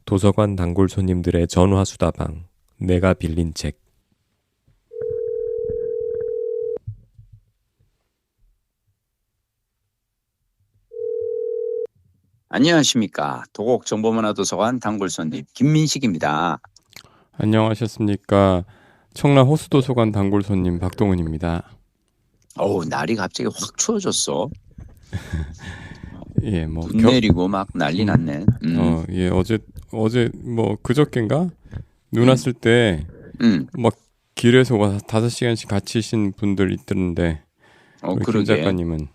도서관 단골 손님들의 전화수다방. 내가 빌린 책. 안녕하십니까. 도곡정보문화도서관 단골 손님 김민식입니다. 안녕하셨습니까. 청라 호수도서관 단골 손님 박동은입니다. 어우, 날이 갑자기 확 추워졌어. 예, 뭐 눈 내리고 막 난리 났네. 예, 어제 뭐 그저껜가 눈 왔을 때 막 길에서 5시간씩 갇히신 분들 있던데. 김 그러게. 작가님은?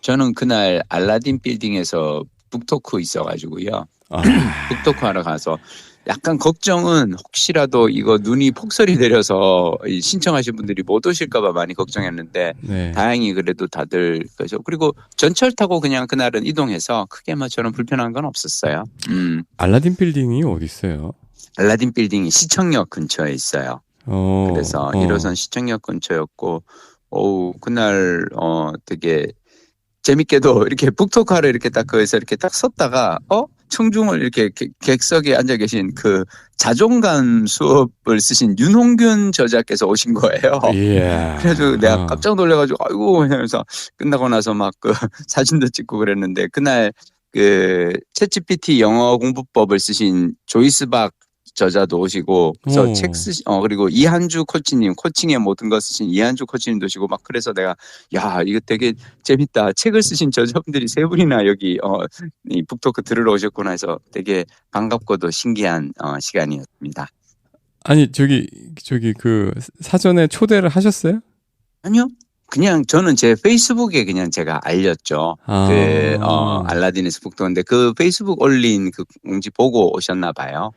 저는 그날 알라딘 빌딩에서 북토크 있어가지고요. 북토크 하러 가서 약간 걱정은 혹시라도 이거 눈이 폭설이 내려서 신청하신 분들이 못 오실까봐 많이 걱정했는데 네. 다행히 그래도 다들 그래서 그리고 전철 타고 그냥 그날은 이동해서 크게 뭐 저는 불편한 건 없었어요. 알라딘 빌딩이 어디 있어요? 알라딘 빌딩이 시청역 근처에 있어요. 그래서 1호선 시청역 근처였고, 그날 되게 재밌게도 이렇게 북토크하러 이렇게 딱 거기서 이렇게 딱 섰다가 청중을 이렇게 객석에 앉아 계신 그 자존감 수업을 쓰신 윤홍균 저자께서 오신 거예요. Yeah. 그래가지고 내가 깜짝 놀래가지고 아이고 하면서 끝나고 나서 막 그 사진도 찍고 그랬는데 그날 그 챗GPT 영어 공부법을 쓰신 조이스 박 저자도 오시고 그래서 책 쓰시 그리고 이한주 코치님 코칭의 모든 것 쓰신 이한주 코치님도 오시고 막 그래서 내가 야 이거 되게 재밌다 책을 쓰신 저자분들이 세 분이나 여기 이 북토크 들으러 오셨구나 해서 되게 반갑고도 신기한 시간이었습니다. 아니 저기 그 사전에 초대를 하셨어요? 아니요. 그냥 저는 제 페이스북에 그냥 제가 알렸죠. 알라딘에서 북토크인데 그 페이스북 올린 그 공지 보고 오셨나 봐요.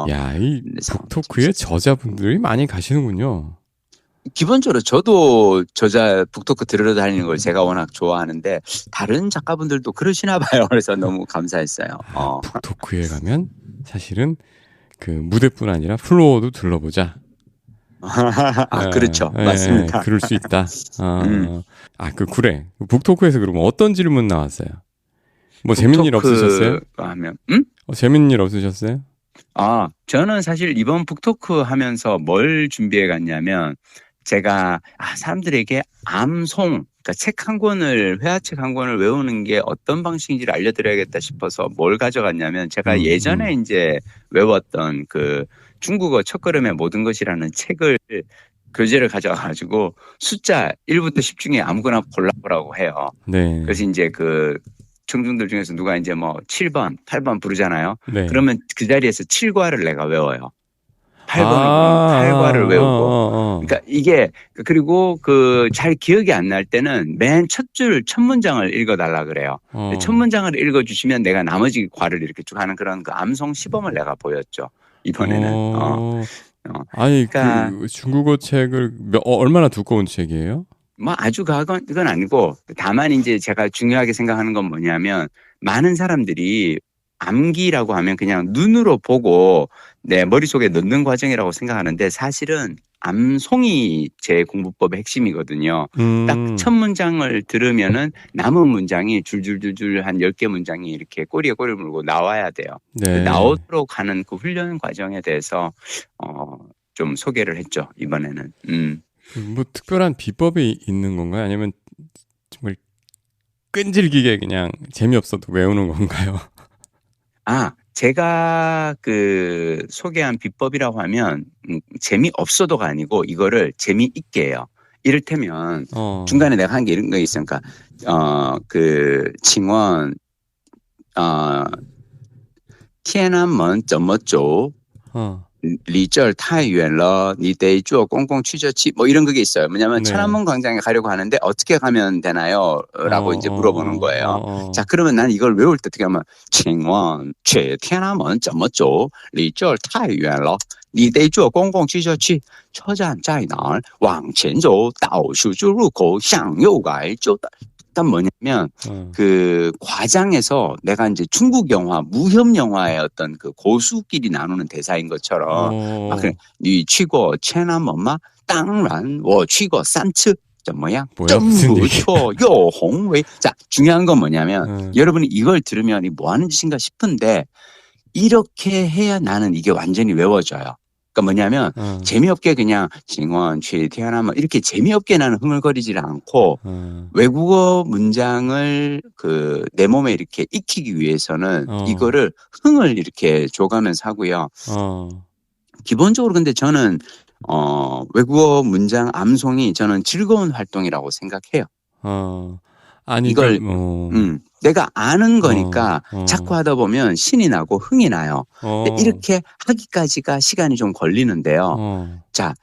야, 이 북토크에 저자분들이 많이 가시는군요. 기본적으로 저도 저자 북토크 들으러 다니는 걸 제가 워낙 좋아하는데 다른 작가분들도 그러시나 봐요. 그래서 너무 감사했어요. 북토크에 가면 사실은 그 무대뿐 아니라 플로어도 둘러보자. 그렇죠. 맞습니다. 그럴 수 있다. 그래. 북토크에서 그러면 어떤 질문 나왔어요? 뭐 재밌는 일 없으셨어요? 하면, 재밌는 일 없으셨어요? 저는 사실 이번 북토크 하면서 뭘 준비해 갔냐면 제가 사람들에게 암송, 그러니까 책 한 권을 회화책 한 권을 외우는 게 어떤 방식인지를 알려드려야겠다 싶어서 뭘 가져갔냐면 제가 예전에 이제 외웠던 그 중국어 첫걸음의 모든 것이라는 책을 교재를 가져와가지고 숫자 1부터 10 중에 아무거나 골라보라고 해요. 네. 그래서 이제 그 청중들 중에서 누가 이제 뭐 7번, 8번 부르잖아요. 네. 그러면 그 자리에서 7과를 내가 외워요. 8번을 8과를 외우고. 그러니까 이게 그리고 그 잘 기억이 안 날 때는 맨 첫 문장을 읽어달라 그래요. 첫 문장을 읽어주시면 내가 나머지 과를 이렇게 쭉 하는 그런 그 암송 시범을 내가 보였죠. 이번에는. 아니, 그러니까 그 중국어 책을 얼마나 두꺼운 책이에요? 뭐 아주 그건 아니고 다만 이제 제가 중요하게 생각하는 건 뭐냐면 많은 사람들이 암기라고 하면 그냥 눈으로 보고 내 머릿속에 넣는 과정이라고 생각하는데 사실은 암송이 제 공부법의 핵심이거든요. 딱 첫 문장을 들으면은 남은 문장이 줄줄줄줄 한 10개 문장이 이렇게 꼬리에 꼬리를 물고 나와야 돼요. 네. 나오도록 하는 그 훈련 과정에 대해서 좀 소개를 했죠, 이번에는. 뭐 특별한 비법이 있는 건가요? 아니면 정말 끈질기게 그냥 재미없어도 외우는 건가요? 제가 그 소개한 비법이라고 하면 재미없어도가 아니고 이거를 재미있게 해요. 이를테면 중간에 내가 한 게 이런 거 있으니까 그 칭원 天安门怎么走离这儿太远了你得坐公共汽车去뭐 이런 그게 있어요. 뭐냐면 천안문 광장에 가려고 하는데 어떻게 가면 되나요? 라고 이제 물어보는 거예요. 자, 그러면 난 이걸 외울 때 어떻게 하면 请问去天安门怎么走离这儿太远了你得坐公共汽车去车站在哪儿往前走到十字路口向右拐就到일단 뭐냐면 그 과장에서 내가 이제 중국 영화 무협 영화의 어떤 그 고수끼리 나누는 대사인 것처럼 니去过天安门吗当然我去过3次怎么样真不错又宏伟자 중요한 건 뭐냐면 여러분이 이걸 들으면 뭐 하는 짓인가 싶은데 이렇게 해야 나는 이게 완전히 외워져요. 그러니까 뭐냐면 재미없게 그냥 징원, 취, 태어나면 이렇게 재미없게 나는 흥얼거리질 않고 외국어 문장을 내 몸에 이렇게 익히기 위해서는 이거를 흥을 이렇게 줘가면서 하고요. 기본적으로 근데 저는 외국어 문장 암송이 저는 즐거운 활동이라고 생각해요. 아니 이걸 내가 아는 거니까 자꾸 하다 보면 신이 나고 흥이 나요. 근데 이렇게 하기까지가 시간이 좀 걸리는데요. 자,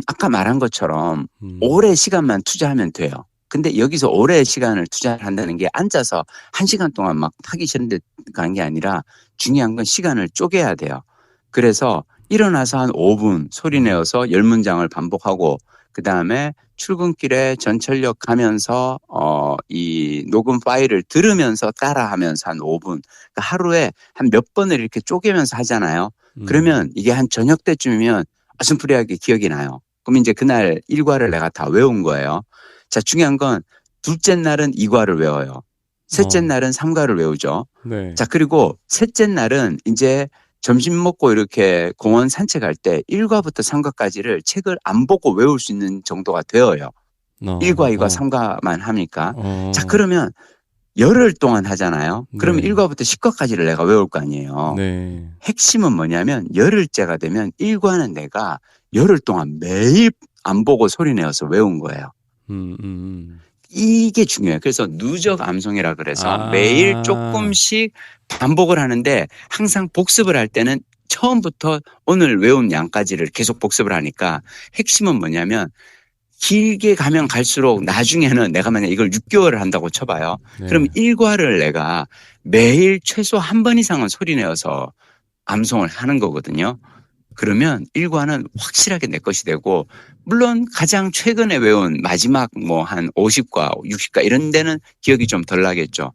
아까 말한 것처럼 오래 시간만 투자하면 돼요. 근데 여기서 오래 시간을 투자한다는 게 앉아서 1시간 동안 막 하기 싫은데 가는 게 아니라 중요한 건 시간을 쪼개야 돼요. 그래서 일어나서 한 5분 소리 내어서 10문장을 반복하고 그 다음에 출근길에 전철역 가면서 이 녹음 파일을 들으면서 따라하면서 한 5분. 그러니까 하루에 한 몇 번을 이렇게 쪼개면서 하잖아요. 그러면 이게 한 저녁 때쯤이면 어슴푸레하게 기억이 나요. 그럼 이제 그날 1과를 내가 다 외운 거예요. 자, 중요한 건 둘째 날은 2과를 외워요. 셋째 날은 3과를 외우죠. 네. 자, 그리고 셋째 날은 이제 점심 먹고 이렇게 공원 산책할 때 1과부터 3과까지를 책을 안 보고 외울 수 있는 정도가 되어요. 1과, 2과, 3과만 하니까. 자, 그러면 열흘 동안 하잖아요. 그러면 1과부터 10과까지를 내가 외울 거 아니에요. 네. 핵심은 뭐냐면 열흘째가 되면 1과는 내가 열흘 동안 매일 안 보고 소리 내어서 외운 거예요. 이게 중요해요. 그래서 누적 암송이라 그래서 매일 조금씩 반복을 하는데 항상 복습을 할 때는 처음부터 오늘 외운 양까지를 계속 복습을 하니까 핵심은 뭐냐면 길게 가면 갈수록 나중에는 내가 만약 이걸 6개월을 한다고 쳐봐요. 네. 그럼 1과를 내가 매일 최소 한 번 이상은 소리 내어서 암송을 하는 거거든요. 그러면 1과는 확실하게 내 것이 되고 물론 가장 최근에 외운 마지막 뭐 한 50과, 60과 이런 데는 기억이 좀 덜 나겠죠.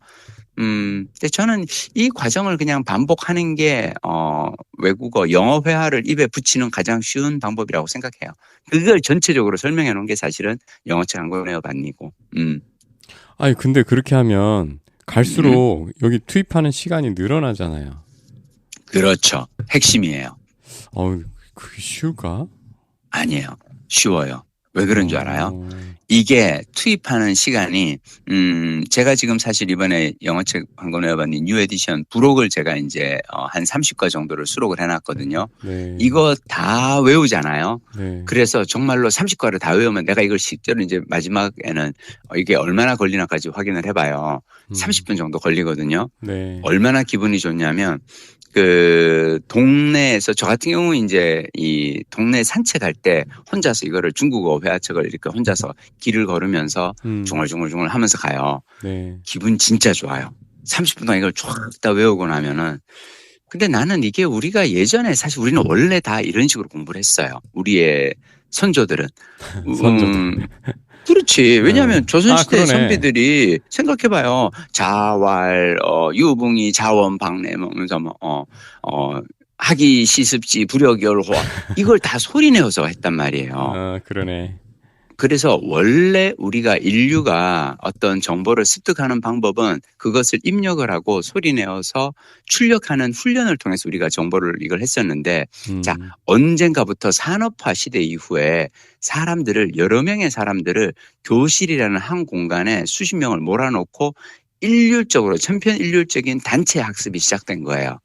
근데 저는 이 과정을 그냥 반복하는 게 외국어 영어 회화를 입에 붙이는 가장 쉬운 방법이라고 생각해요. 그걸 전체적으로 설명해 놓은 게 사실은 영어책 한 권 외워반이고. 아니 근데 그렇게 하면 갈수록 여기 투입하는 시간이 늘어나잖아요. 그렇죠. 핵심이에요. 그게 쉬울까? 아니에요. 쉬워요. 왜 그런 줄 알아요? 이게 투입하는 시간이 제가 지금 사실 이번에 영어책 한 권 외워봤는 뉴 에디션 부록을 제가 이제 한 30과 정도를 수록을 해놨거든요. 네. 이거 다 외우잖아요. 네. 그래서 정말로 30과를 다 외우면 내가 이걸 실제로 이제 마지막에는 이게 얼마나 걸리나까지 확인을 해봐요. 30분 정도 걸리거든요. 네. 얼마나 기분이 좋냐면 그 동네에서 저 같은 경우 이제 이 동네 산책할 때 혼자서 이거를 중국어 회화책을 이렇게 혼자서 길을 걸으면서 중얼중얼 하면서 가요. 네. 기분 진짜 좋아요. 30분 동안 이걸 쫙 다 외우고 나면은. 근데 나는 이게 우리가 예전에 사실 우리는 원래 다 이런 식으로 공부를 했어요. 우리의 선조들은. 선조들. 그렇지. 왜냐하면 조선시대 그러네. 선비들이 생각해봐요. 자왈, 유붕이 자원박래, 하기 시습지 불여결호 이걸 다 소리내어서 했단 말이에요. 그러네. 그래서 원래 우리가 인류가 어떤 정보를 습득하는 방법은 그것을 입력을 하고 소리내어서 출력하는 훈련을 통해서 우리가 정보를 이걸 했었는데 자, 언젠가부터 산업화 시대 이후에 사람들을 여러 명의 사람들을 교실이라는 한 공간에 수십 명을 몰아놓고 일률적으로 천편일률적인 단체 학습이 시작된 거예요.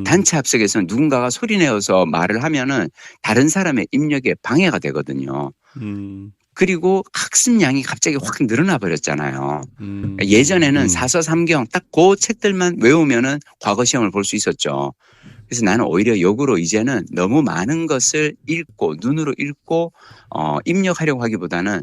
단체 학습에서는 누군가가 소리내어서 말을 하면은 다른 사람의 입력에 방해가 되거든요. 그리고 학습량이 갑자기 확 늘어나 버렸잖아요. 예전에는 사서삼경 딱 그 책들만 외우면은 과거 시험을 볼 수 있었죠. 그래서 나는 오히려 역으로 이제는 너무 많은 것을 읽고 눈으로 읽고 입력하려고 하기보다는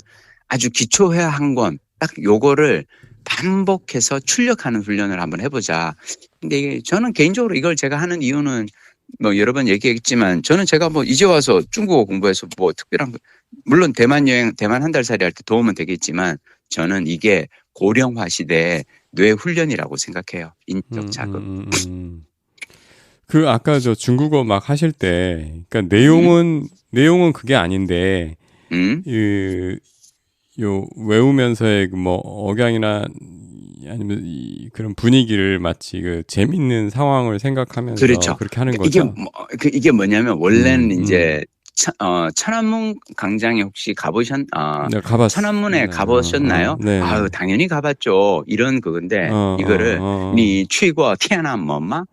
아주 기초회화 한 권 딱 요거를 반복해서 출력하는 훈련을 한번 해보자. 근데 저는 개인적으로 이걸 제가 하는 이유는 뭐 여러 번 얘기했지만 저는 제가 뭐 이제 와서 중국어 공부해서 뭐 특별한 물론 대만 여행, 대만 한 달 살이 할 때 도움은 되겠지만 저는 이게 고령화 시대의 뇌 훈련이라고 생각해요. 인적 자극. 그 아까 저 중국어 막 하실 때, 그러니까 내용은 그게 아닌데, 요 외우면서의 뭐 억양이나 아니면 그런 분위기를 마치 그 재밌는 상황을 생각하면서 그렇죠. 그렇게 하는 거죠. 이게 뭐냐면 원래는 이제 천안문 광장에 혹시 네, 천안문에 가봤습니다. 가보셨나요? 네. 아유, 당연히 가봤죠. 이런 그건데, 이거를, 니, 취거, 티아나, 뭐마?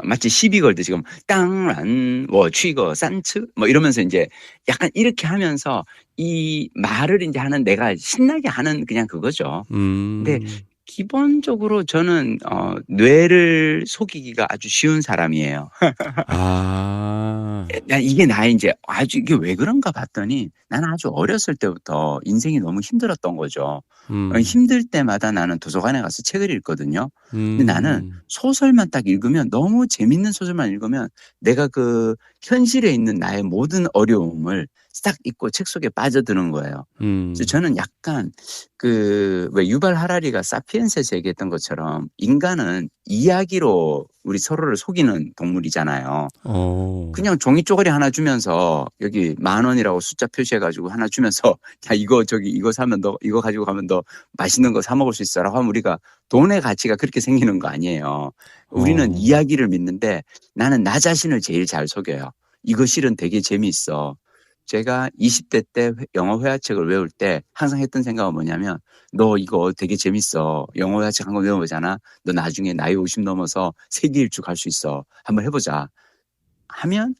마치 시비 걸듯 지금, 땅란, 취거, 산츠? 뭐 이러면서 이제 약간 이렇게 하면서 이 말을 이제 하는 내가 신나게 하는 그냥 그거죠. 근데 기본적으로 저는 뇌를 속이기가 아주 쉬운 사람이에요. 이게 나의 이제 아주 이게 왜 그런가 봤더니 나는 아주 어렸을 때부터 인생이 너무 힘들었던 거죠. 힘들 때마다 나는 도서관에 가서 책을 읽거든요. 근데 나는 소설만 딱 읽으면 너무 재밌는 소설만 읽으면 내가 그 현실에 있는 나의 모든 어려움을 싹 잊고 책 속에 빠져드는 거예요. 그래서 저는 약간 왜 유발 하라리가 사피엔스에서 얘기했던 것처럼 인간은 이야기로 우리 서로를 속이는 동물이잖아요. 그냥 종이 쪼가리 하나 주면서 여기 10,000원이라고 숫자 표시해가지고 하나 주면서 야 이거 사면 너 이거 가지고 가면 너 맛있는 거 사 먹을 수 있어라고 하면 우리가 돈의 가치가 그렇게 생기는 거 아니에요. 우리는 이야기를 믿는데 나는 나 자신을 제일 잘 속여요. 이거 실은 되게 재미있어. 제가 20대 때 영어 회화책을 외울 때 항상 했던 생각은 뭐냐면 너 이거 되게 재밌어. 영어 회화책 한 권 외워보잖아. 너 나중에 나이 50 넘어서 세계 일주 갈 수 있어. 한번 해보자. 하면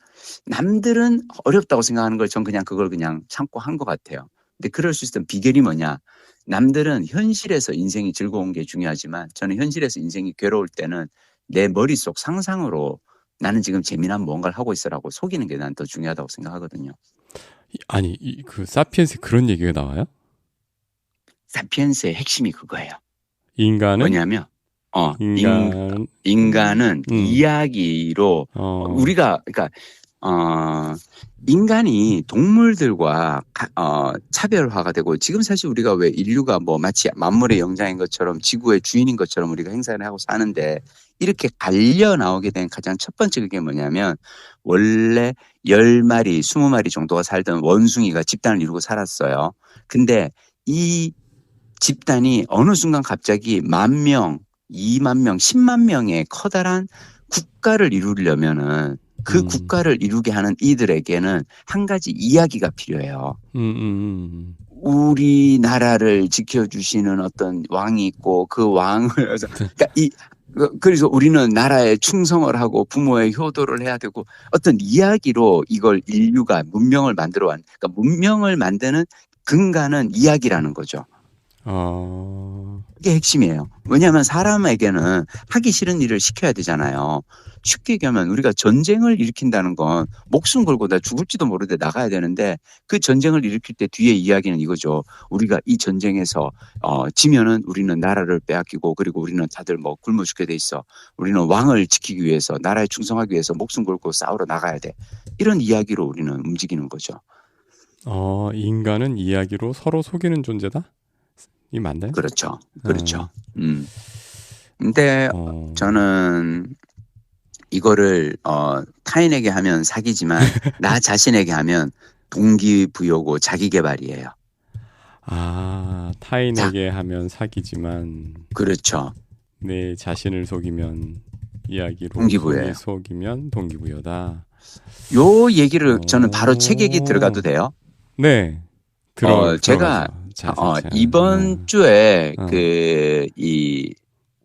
남들은 어렵다고 생각하는 걸 전 그냥 그걸 그냥 참고 한 것 같아요. 근데 그럴 수 있었던 비결이 뭐냐. 남들은 현실에서 인생이 즐거운 게 중요하지만 저는 현실에서 인생이 괴로울 때는 내 머릿속 상상으로 나는 지금 재미난 뭔가를 하고 있어라고 속이는 게 난 더 중요하다고 생각하거든요. 아니, 그 사피엔스에 그런 얘기가 나와요? 사피엔스의 핵심이 그거예요. 인간은? 뭐냐면, 인간은 이야기로, 그러니까, 인간이 동물들과 차별화가 되고, 지금 사실 우리가 왜 인류가 뭐 마치 만물의 영장인 것처럼 지구의 주인인 것처럼 우리가 행사를 하고 사는데, 이렇게 갈려 나오게 된 가장 첫 번째 그게 뭐냐면, 원래 10마리, 20마리 정도가 살던 원숭이가 집단을 이루고 살았어요. 근데 이 집단이 어느 순간 갑자기 10,000명, 20,000명, 10만 명의 커다란 국가를 이루려면은 그 국가를 이루게 하는 이들에게는 한 가지 이야기가 필요해요. 우리나라를 지켜주시는 어떤 왕이 있고 그 왕을 그러니까 그래서 우리는 나라에 충성을 하고 부모의 효도를 해야 되고 어떤 이야기로 이걸 인류가 문명을 만들어 왔. 그러니까 문명을 만드는 근간은 이야기라는 거죠. 그게 핵심이에요. 왜냐하면 사람에게는 하기 싫은 일을 시켜야 되잖아요. 쉽게 얘기하면 우리가 전쟁을 일으킨다는 건 목숨 걸고 나 죽을지도 모르는데 나가야 되는데 그 전쟁을 일으킬 때 뒤에 이야기는 이거죠. 우리가 이 전쟁에서 지면은 우리는 나라를 빼앗기고 그리고 우리는 다들 뭐 굶어 죽게 돼 있어. 우리는 왕을 지키기 위해서 나라에 충성하기 위해서 목숨 걸고 싸우러 나가야 돼. 이런 이야기로 우리는 움직이는 거죠. 인간은 이야기로 서로 속이는 존재다? 이 맞나요? 그렇죠. 근데 저는 이거를 타인에게 하면 사기지만 나 자신에게 하면 동기부여고 자기계발이에요. 타인에게 하면 사기지만 그렇죠. 내 자신을 속이면 이야기로 동기부여예요. 속이면 동기부여다. 요 얘기를 저는 바로 책 얘기 들어가도 돼요? 네. 제가 이번 주에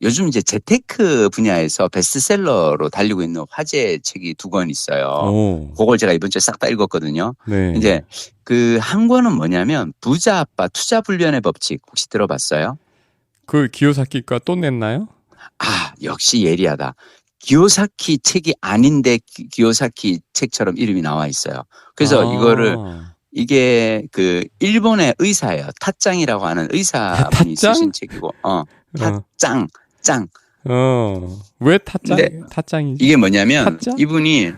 요즘 이제 재테크 분야에서 베스트셀러로 달리고 있는 화제 책이 2권 있어요. 그걸 제가 이번 주에 싹 다 읽었거든요. 네. 이제 그 한 권은 뭐냐면 부자 아빠 투자 불변의 법칙 혹시 들어봤어요? 그 기요사키가 또 냈나요? 역시 예리하다. 기요사키 책이 아닌데 기요사키 책처럼 이름이 나와 있어요. 그래서 이게 그 일본의 의사예요. 타짱이라고 하는 의사분이 쓰신 책이고, 타짱. 왜 타짱이지? 이게 뭐냐면 이분이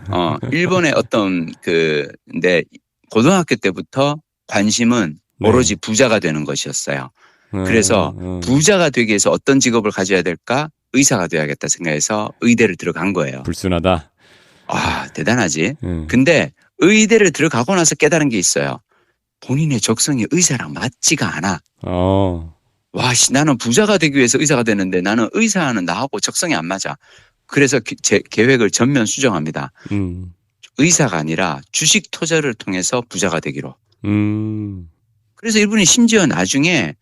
일본의 어떤 근데 고등학교 때부터 관심은 오로지 부자가 되는 것이었어요. 그래서 부자가 되기 위해서 어떤 직업을 가져야 될까? 의사가 돼야겠다 생각해서 의대를 들어간 거예요. 불순하다. 대단하지. 근데 의대를 들어가고 나서 깨달은 게 있어요. 본인의 적성이 의사랑 맞지가 않아. 와, 씨, 나는 부자가 되기 위해서 의사가 되는데 나는 의사는 나하고 적성이 안 맞아. 그래서 제 계획을 전면 수정합니다. 의사가 아니라 주식 투자를 통해서 부자가 되기로. 그래서 이분이 심지어 나중에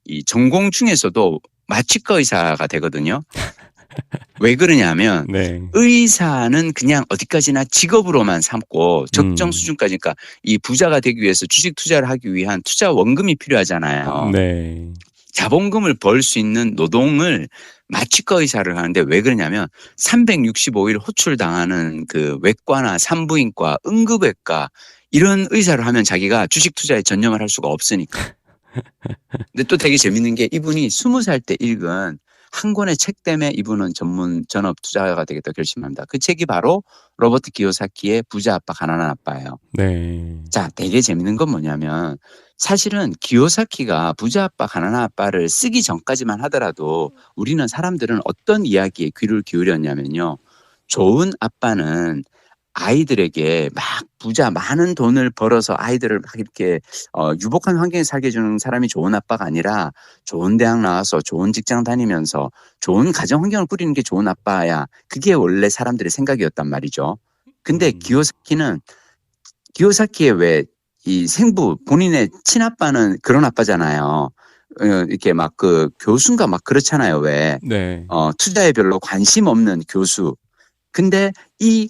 이 전공 중에서도 마취과 의사가 되거든요. 왜 그러냐면 네. 의사는 그냥 어디까지나 직업으로만 삼고 적정 수준까지, 그러니까 이 부자가 되기 위해서 주식 투자를 하기 위한 투자 원금이 필요하잖아요. 네. 자본금을 벌 수 있는 노동을 마취과 의사를 하는데 왜 그러냐면 365일 호출당하는 그 외과나 산부인과, 응급외과 이런 의사를 하면 자기가 주식 투자에 전념을 할 수가 없으니까. 근데 또 되게 재밌는 게 이분이 20살 때 읽은 한 권의 책 때문에 이분은 전업 투자가 되겠다 결심합니다. 그 책이 바로 로버트 기요사키의 부자 아빠 가난한 아빠예요. 네. 자, 되게 재밌는 건 뭐냐면 사실은 기요사키가 부자 아빠 가난한 아빠를 쓰기 전까지만 하더라도 우리는 사람들은 어떤 이야기에 귀를 기울였냐면요. 좋은 아빠는 아이들에게 막 많은 돈을 벌어서 아이들을 막 이렇게 유복한 환경에 살게 해주는 사람이 좋은 아빠가 아니라 좋은 대학 나와서 좋은 직장 다니면서 좋은 가정 환경을 꾸리는 게 좋은 아빠야. 그게 원래 사람들의 생각이었단 말이죠. 근데 기요사키의 왜 이 생부 본인의 친아빠는 그런 아빠잖아요. 이렇게 막 그 교수인가 막 그렇잖아요. 왜 네. 투자에 별로 관심 없는 교수. 근데 이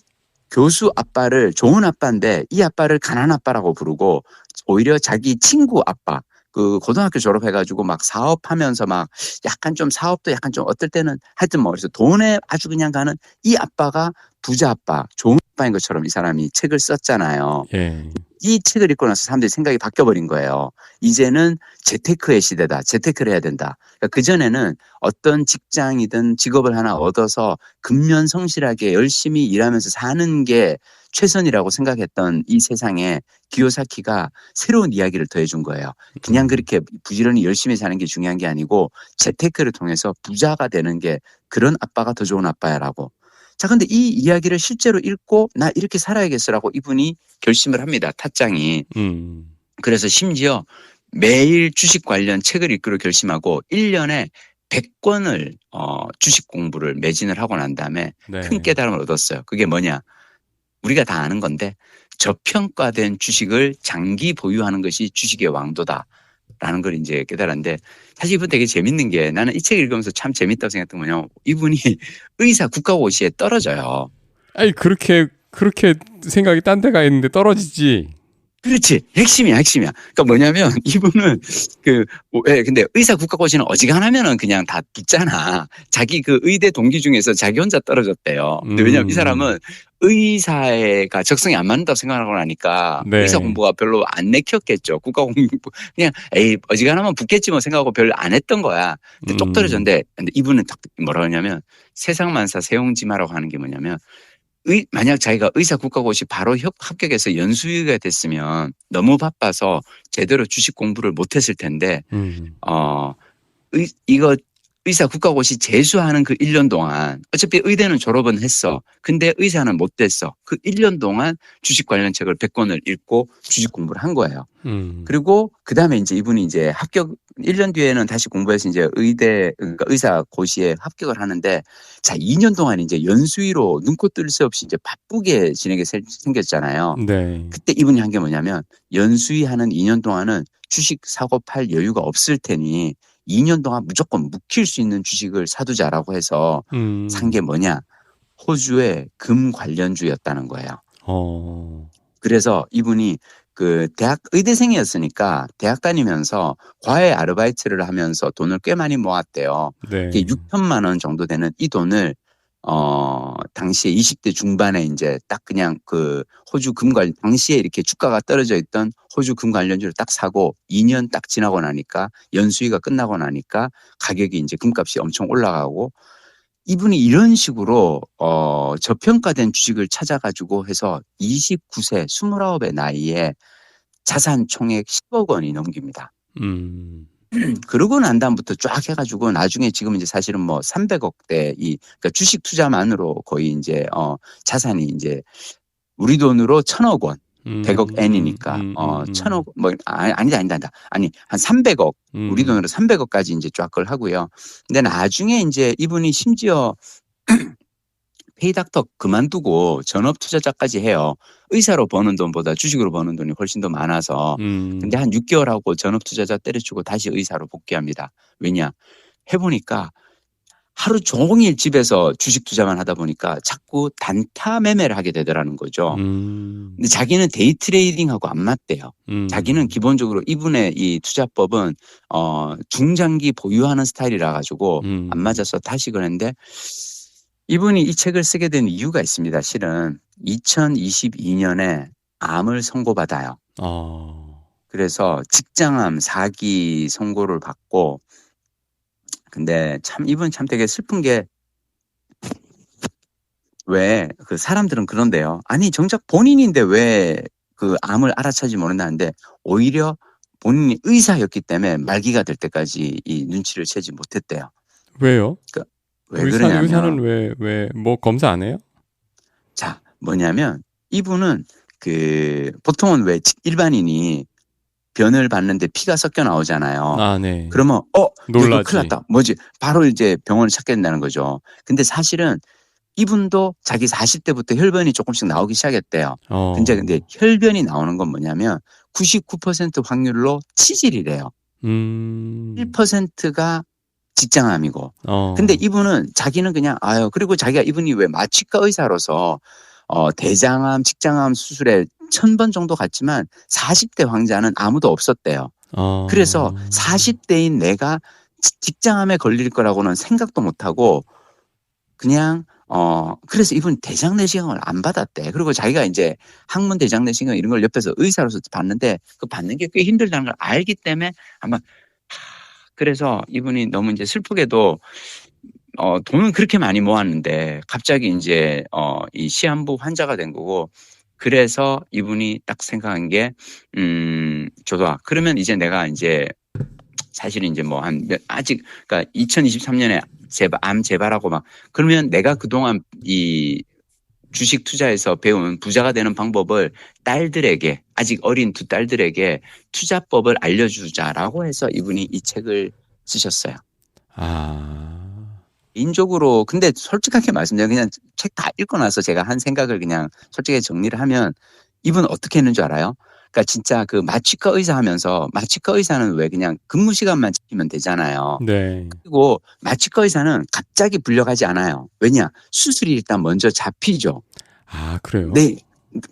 교수 아빠를 좋은 아빠인데 이 아빠를 가난 아빠라고 부르고 오히려 자기 친구 아빠 그 고등학교 졸업해가지고 막 사업하면서 막 약간 좀 사업도 약간 좀 어떨 때는 하여튼 뭐 그래서 돈에 아주 그냥 가는 이 아빠가 부자 아빠 좋은 아빠인 것처럼 이 사람이 책을 썼잖아요. 예. 이 책을 읽고 나서 사람들이 생각이 바뀌어버린 거예요. 이제는 재테크의 시대다. 재테크를 해야 된다. 그러니까 그전에는 어떤 직장이든 직업을 하나 얻어서 근면성실하게 열심히 일하면서 사는 게 최선이라고 생각했던 이 세상에 기요사키가 새로운 이야기를 더해준 거예요. 그냥 그렇게 부지런히 열심히 사는 게 중요한 게 아니고 재테크를 통해서 부자가 되는 게 그런 아빠가 더 좋은 아빠야라고. 자, 근데 이 이야기를 실제로 읽고 나 이렇게 살아야겠어라고 이분이 결심을 합니다. 타짱이. 그래서 심지어 매일 주식 관련 책을 읽기로 결심하고 1년에 100권을 주식 공부를 매진을 하고 난 다음에 네. 큰 깨달음을 얻었어요. 그게 뭐냐? 우리가 다 아는 건데 저평가된 주식을 장기 보유하는 것이 주식의 왕도다. 라는 걸 이제 깨달았는데 사실 이분 되게 재밌는 게 나는 이 책 읽으면서 참 재밌다고 생각했던 거냐. 이분이 의사 국가고시에 떨어져요. 아니 그렇게 생각이 딴 데가 있는데 떨어지지. 그렇지. 핵심이야. 그러니까 뭐냐면 이분은 근데 의사 국가고시는 어지간하면은 그냥 다 붙잖아. 자기 그 의대 동기 중에서 자기 혼자 떨어졌대요. 근데 왜냐면 이 사람은 의사가 적성이 안 맞는다고 생각하고 나니까 네. 의사 공부가 별로 안 내켰겠죠. 국가 공부 그냥 어지간하면 붙겠지 뭐 생각하고 별로 안 했던 거야. 근데 똑 떨어졌는데 근데 이분은 딱 뭐라 하냐면 세상만사 세용지마라고 하는 게 뭐냐면 만약 자기가 의사 국가고시 바로 합격해서 연수위가 됐으면 너무 바빠서 제대로 주식 공부를 못했을 텐데 이거 의사 국가고시 재수하는 그 1년 동안 어차피 의대는 졸업은 했어. 근데 의사는 못 됐어. 그 1년 동안 주식 관련 책을 100권을 읽고 주식 공부를 한 거예요. 그리고 그다음에 이제 이분이 이제 합격 1년 뒤에는 다시 공부해서 이제 그러니까 의사 고시에 합격을 하는데 자, 2년 동안 이제 연수위로 눈코 뜰 새 없이 이제 바쁘게 지내게 생겼잖아요. 네. 그때 이분이 한 게 뭐냐면 연수위 하는 2년 동안은 주식 사고 팔 여유가 없을 테니 2년 동안 무조건 묵힐 수 있는 주식을 사두자라고 해서 산 게 뭐냐? 호주의 금 관련주였다는 거예요. 그래서 이분이 그 대학 의대생이었으니까 대학 다니면서 과외 아르바이트를 하면서 돈을 꽤 많이 모았대요. 네. 6천만 원 정도 되는 이 돈을 당시에 20대 중반에 이제 딱 그냥 그 호주 당시에 이렇게 주가가 떨어져 있던 호주 금 관련주를 딱 사고 2년 딱 지나고 나니까 연수위가 끝나고 나니까 가격이 이제 금값이 엄청 올라가고 이분이 이런 식으로 저평가된 주식을 찾아가지고 해서 29세 29의 나이에 자산 총액 10억 원이 넘깁니다. 그러고 난 다음부터 쫙 해가지고 나중에 지금 이제 사실은 뭐 300억대 그러니까 주식 투자만으로 거의 이제 자산이 이제 우리 돈으로 1,000억 원. 100억 N이니까, 1000억, 뭐, 아니다. 아니, 한 300억, 우리 돈으로 300억까지 이제 쫙 걸 하고요. 근데 나중에 이제 이분이 심지어 페이닥터 그만두고 전업 투자자까지 해요. 의사로 버는 돈보다 주식으로 버는 돈이 훨씬 더 많아서. 근데 한 6개월 하고 전업 투자자 때려치고 다시 의사로 복귀합니다. 왜냐? 해보니까 하루 종일 집에서 주식 투자만 하다 보니까 자꾸 단타 매매를 하게 되더라는 거죠. 근데 자기는 데이 트레이딩하고 안 맞대요. 자기는 기본적으로 이분의 이 투자법은 중장기 보유하는 스타일이라 가지고 안 맞아서 다시 그랬는데 이분이 이 책을 쓰게 된 이유가 있습니다. 실은 2022년에 암을 선고받아요. 그래서 직장암 4기 선고를 받고 근데 참 이분 참 되게 슬픈 게 왜 그 사람들은 그런데요. 아니 정작 본인인데 왜 그 암을 알아차지 모른다는데 오히려 본인이 의사였기 때문에 말기가 될 때까지 이 눈치를 채지 못했대요. 왜요? 그러니까 왜 그러냐면 의사는 왜 뭐 검사 안 해요? 자 뭐냐면 이분은 그 보통은 왜 일반인이 변을 봤는데 피가 섞여 나오잖아요. 아, 네. 그러면 놀라지. 이거 큰일 났다. 뭐지? 바로 이제 병원을 찾게 된다는 거죠. 근데 사실은 이분도 자기 40대부터 혈변이 조금씩 나오기 시작했대요. 근데 혈변이 나오는 건 뭐냐면 99% 확률로 치질이래요. 1%가 직장암이고. 근데 이분은 자기는 그냥 그리고 자기가 이분이 왜 마취과 의사로서 대장암, 직장암 수술에 1000번 정도 갔지만 40대 환자는 아무도 없었대요. 그래서 40대인 내가 직장암에 걸릴 거라고는 생각도 못하고 그냥 그래서 이분 대장 내시경을 안 받았대. 그리고 자기가 이제 항문 대장 내시경 이런 걸 옆에서 의사로서 봤는데 그 받는 게 꽤 힘들다는 걸 알기 때문에 아마 그래서 이분이 너무 이제 슬프게도 돈은 그렇게 많이 모았는데 갑자기 이제 이 시한부 환자가 된 거고 그래서 이분이 딱 생각한 게 좋아. 그러면 이제 내가 이제 사실은 이제 뭐 아직 그러니까 2023년에 암 재발하고 막 그러면 내가 그동안 이 주식 투자에서 배운 부자가 되는 방법을 딸들에게 아직 어린 두 딸들에게 투자법을 알려주자라고 해서 이분이 이 책을 쓰셨어요. 개인적으로 근데 솔직하게 말씀드리면 그냥 책 다 읽고 나서 제가 한 생각을 그냥 솔직히 정리를 하면 이분 어떻게 했는 줄 알아요? 그러니까 진짜 그 마취과 의사 하면서 마취과 의사는 왜 그냥 근무 시간만 지키면 되잖아요. 네. 그리고 마취과 의사는 갑자기 불려가지 않아요. 왜냐? 수술이 일단 먼저 잡히죠. 그래요? 네.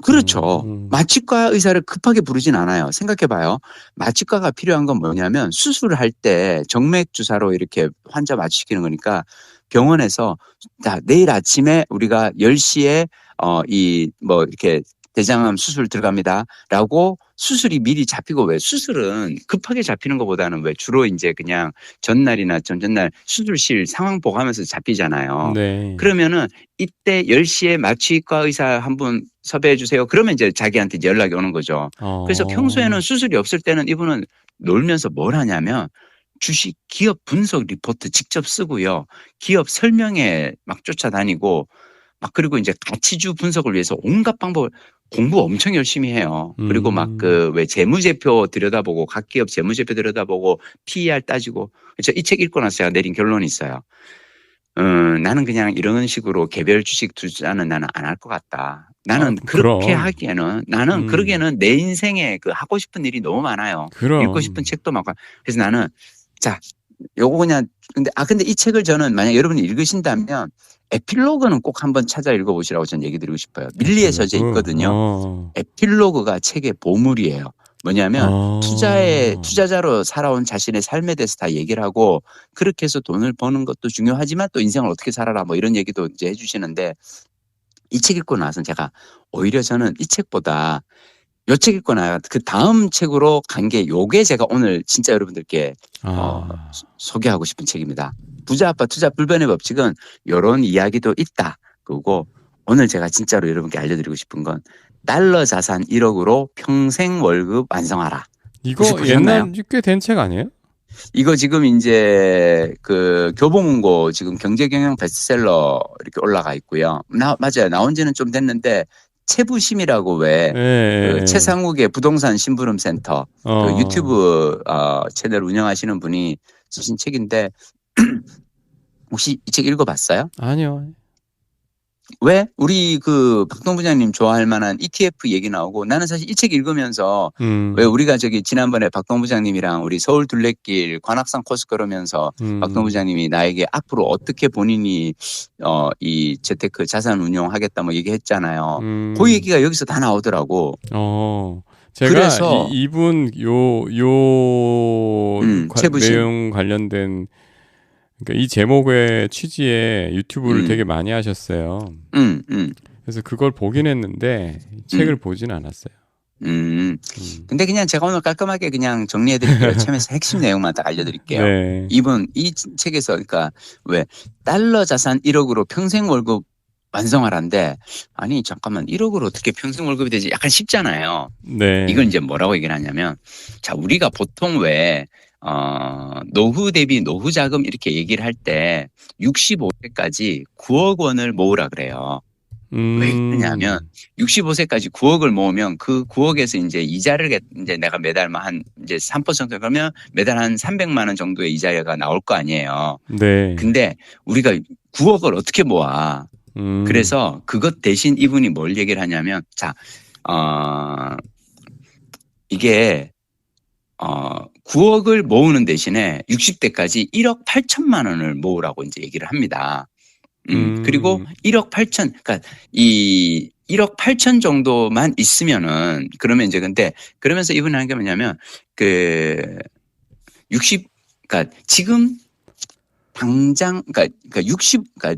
그렇죠. 마취과 의사를 급하게 부르진 않아요. 생각해봐요. 마취과가 필요한 건 뭐냐면 수술을 할 때 정맥 주사로 이렇게 환자 마취시키는 거니까 병원에서 내일 아침에 우리가 10시에 이렇게 대장암 수술 들어갑니다라고 수술이 미리 잡히고 왜 수술은 급하게 잡히는 것보다는 왜 주로 이제 그냥 전날이나 전전날 수술실 상황 보고하면서 잡히잖아요. 네. 그러면은 이때 10시에 마취과 의사 한 분 섭외해 주세요. 그러면 이제 자기한테 이제 연락이 오는 거죠. 그래서 평소에는 수술이 없을 때는 이분은 놀면서 뭘 하냐면 주식 기업 분석 리포트 직접 쓰고요. 기업 설명회 막 쫓아다니고 막 그리고 이제 가치주 분석을 위해서 온갖 방법을 공부 엄청 열심히 해요. 그리고 막 그 왜 재무제표 들여다보고 각 기업 재무제표 들여다보고 PER 따지고 이 책 읽고 나서 제가 내린 결론이 있어요. 나는 그냥 이런 식으로 개별 주식 투자는 나는 안 할 것 같다. 나는 그렇게 하기에는 나는 그러기에는 내 인생에 그 하고 싶은 일이 너무 많아요. 읽고 싶은 책도 많고. 그래서 나는 요거 그냥 근데 이 책을 저는 만약 여러분이 읽으신다면 에필로그는 꼭 한번 찾아 읽어보시라고 저는 얘기 드리고 싶어요. 밀리에 서재 있거든요. 에필로그가 책의 보물이에요. 뭐냐면 투자자로 살아온 자신의 삶에 대해서 다 얘기를 하고 그렇게 해서 돈을 버는 것도 중요하지만 또 인생을 어떻게 살아라 뭐 이런 얘기도 이제 해주시는데 이 책 읽고 나서 제가 오히려 저는 이 책보다 요 책 읽고 나서 그 다음 책으로 간 게 요게 제가 오늘 진짜 여러분들께 소개하고 싶은 책입니다. 부자 아빠 투자 불변의 법칙은 이런 이야기도 있다. 그리고 오늘 제가 진짜로 여러분께 알려드리고 싶은 건 달러 자산 1억으로 평생 월급 완성하라. 이거 옛날 꽤 된 책 아니에요? 이거 지금 이제 그 교보문고 지금 경제경영 베스트셀러 이렇게 올라가 있고요. 맞아요. 나온 지는 좀 됐는데 채부심이라고 왜 그 최상욱의 부동산 심부름센터 그 유튜브 채널 운영하시는 분이 쓰신 책인데 혹시 이 책 읽어봤어요? 아니요. 왜? 우리 그 박동 부장님 좋아할 만한 ETF 얘기 나오고 나는 사실 이 책 읽으면서 왜 우리가 저기 지난번에 박동 부장님이랑 우리 서울 둘레길 관악산 코스 걸으면서 박동 부장님이 나에게 앞으로 어떻게 본인이 이 재테크 자산 운용하겠다 뭐 얘기했잖아요. 그 얘기가 여기서 다 나오더라고. 제가 그래서 이분 내용 관련된 그러니까 이 제목의 취지에 유튜브를 되게 많이 하셨어요. 그래서 그걸 보긴 했는데 책을 보진 않았어요. 근데 그냥 제가 오늘 깔끔하게 그냥 정리해드릴게요. 처음에서 핵심 내용만 딱 알려드릴게요. 네. 이분 이 책에서 그러니까 왜 달러 자산 1억으로 평생 월급 완성하라는데 아니 잠깐만 1억으로 어떻게 평생 월급이 되지? 약간 쉽잖아요. 네. 이건 이제 뭐라고 얘기를 하냐면 자 우리가 보통 왜 노후 대비 노후 자금 이렇게 얘기를 할 때 65세까지 9억 원을 모으라 그래요. 왜 그러냐면 65세까지 9억을 모으면 그 9억에서 이제 이자를 이제 내가 매달 한 이제 3% 그러면 매달 한 300만 원 정도의 이자가 나올 거 아니에요. 네. 근데 우리가 9억을 어떻게 모아? 그래서 그것 대신 이분이 뭘 얘기를 하냐면 자, 이게 9억을 모으는 대신에 60대까지 1억 8천만 원을 모으라고 이제 얘기를 합니다. 그리고 1억 8천, 그러니까 이 1억 8천 정도만 있으면은 그러면 이제 근데 그러면서 이분이 하는 게 뭐냐면 그러니까 지금 당장 그러니까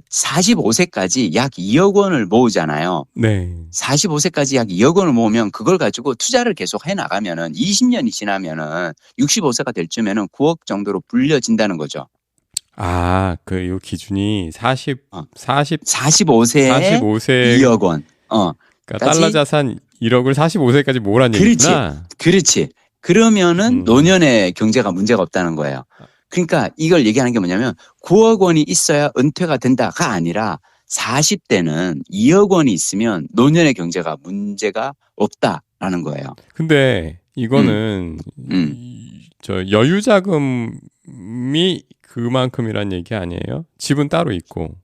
45세까지 약 2억 원을 모으잖아요. 네. 45세까지 약 2억 원을 모으면 그걸 가지고 투자를 계속 해 나가면은 20년이 지나면은 65세가 될 쯤에는 9억 정도로 불려진다는 거죠. 그 요 기준이 45세에 2억 원. 그러니까 달러 자산 1억을 45세까지 모으란 얘기구나. 그렇지. 그러면은 노년의 경제가 문제가 없다는 거예요. 그러니까 이걸 얘기하는 게 뭐냐면 9억 원이 있어야 은퇴가 된다가 아니라 40대는 2억 원이 있으면 노년의 경제가 문제가 없다라는 거예요. 근데 이거는 저 여유 자금이 그만큼이란 얘기 아니에요? 집은 따로 있고.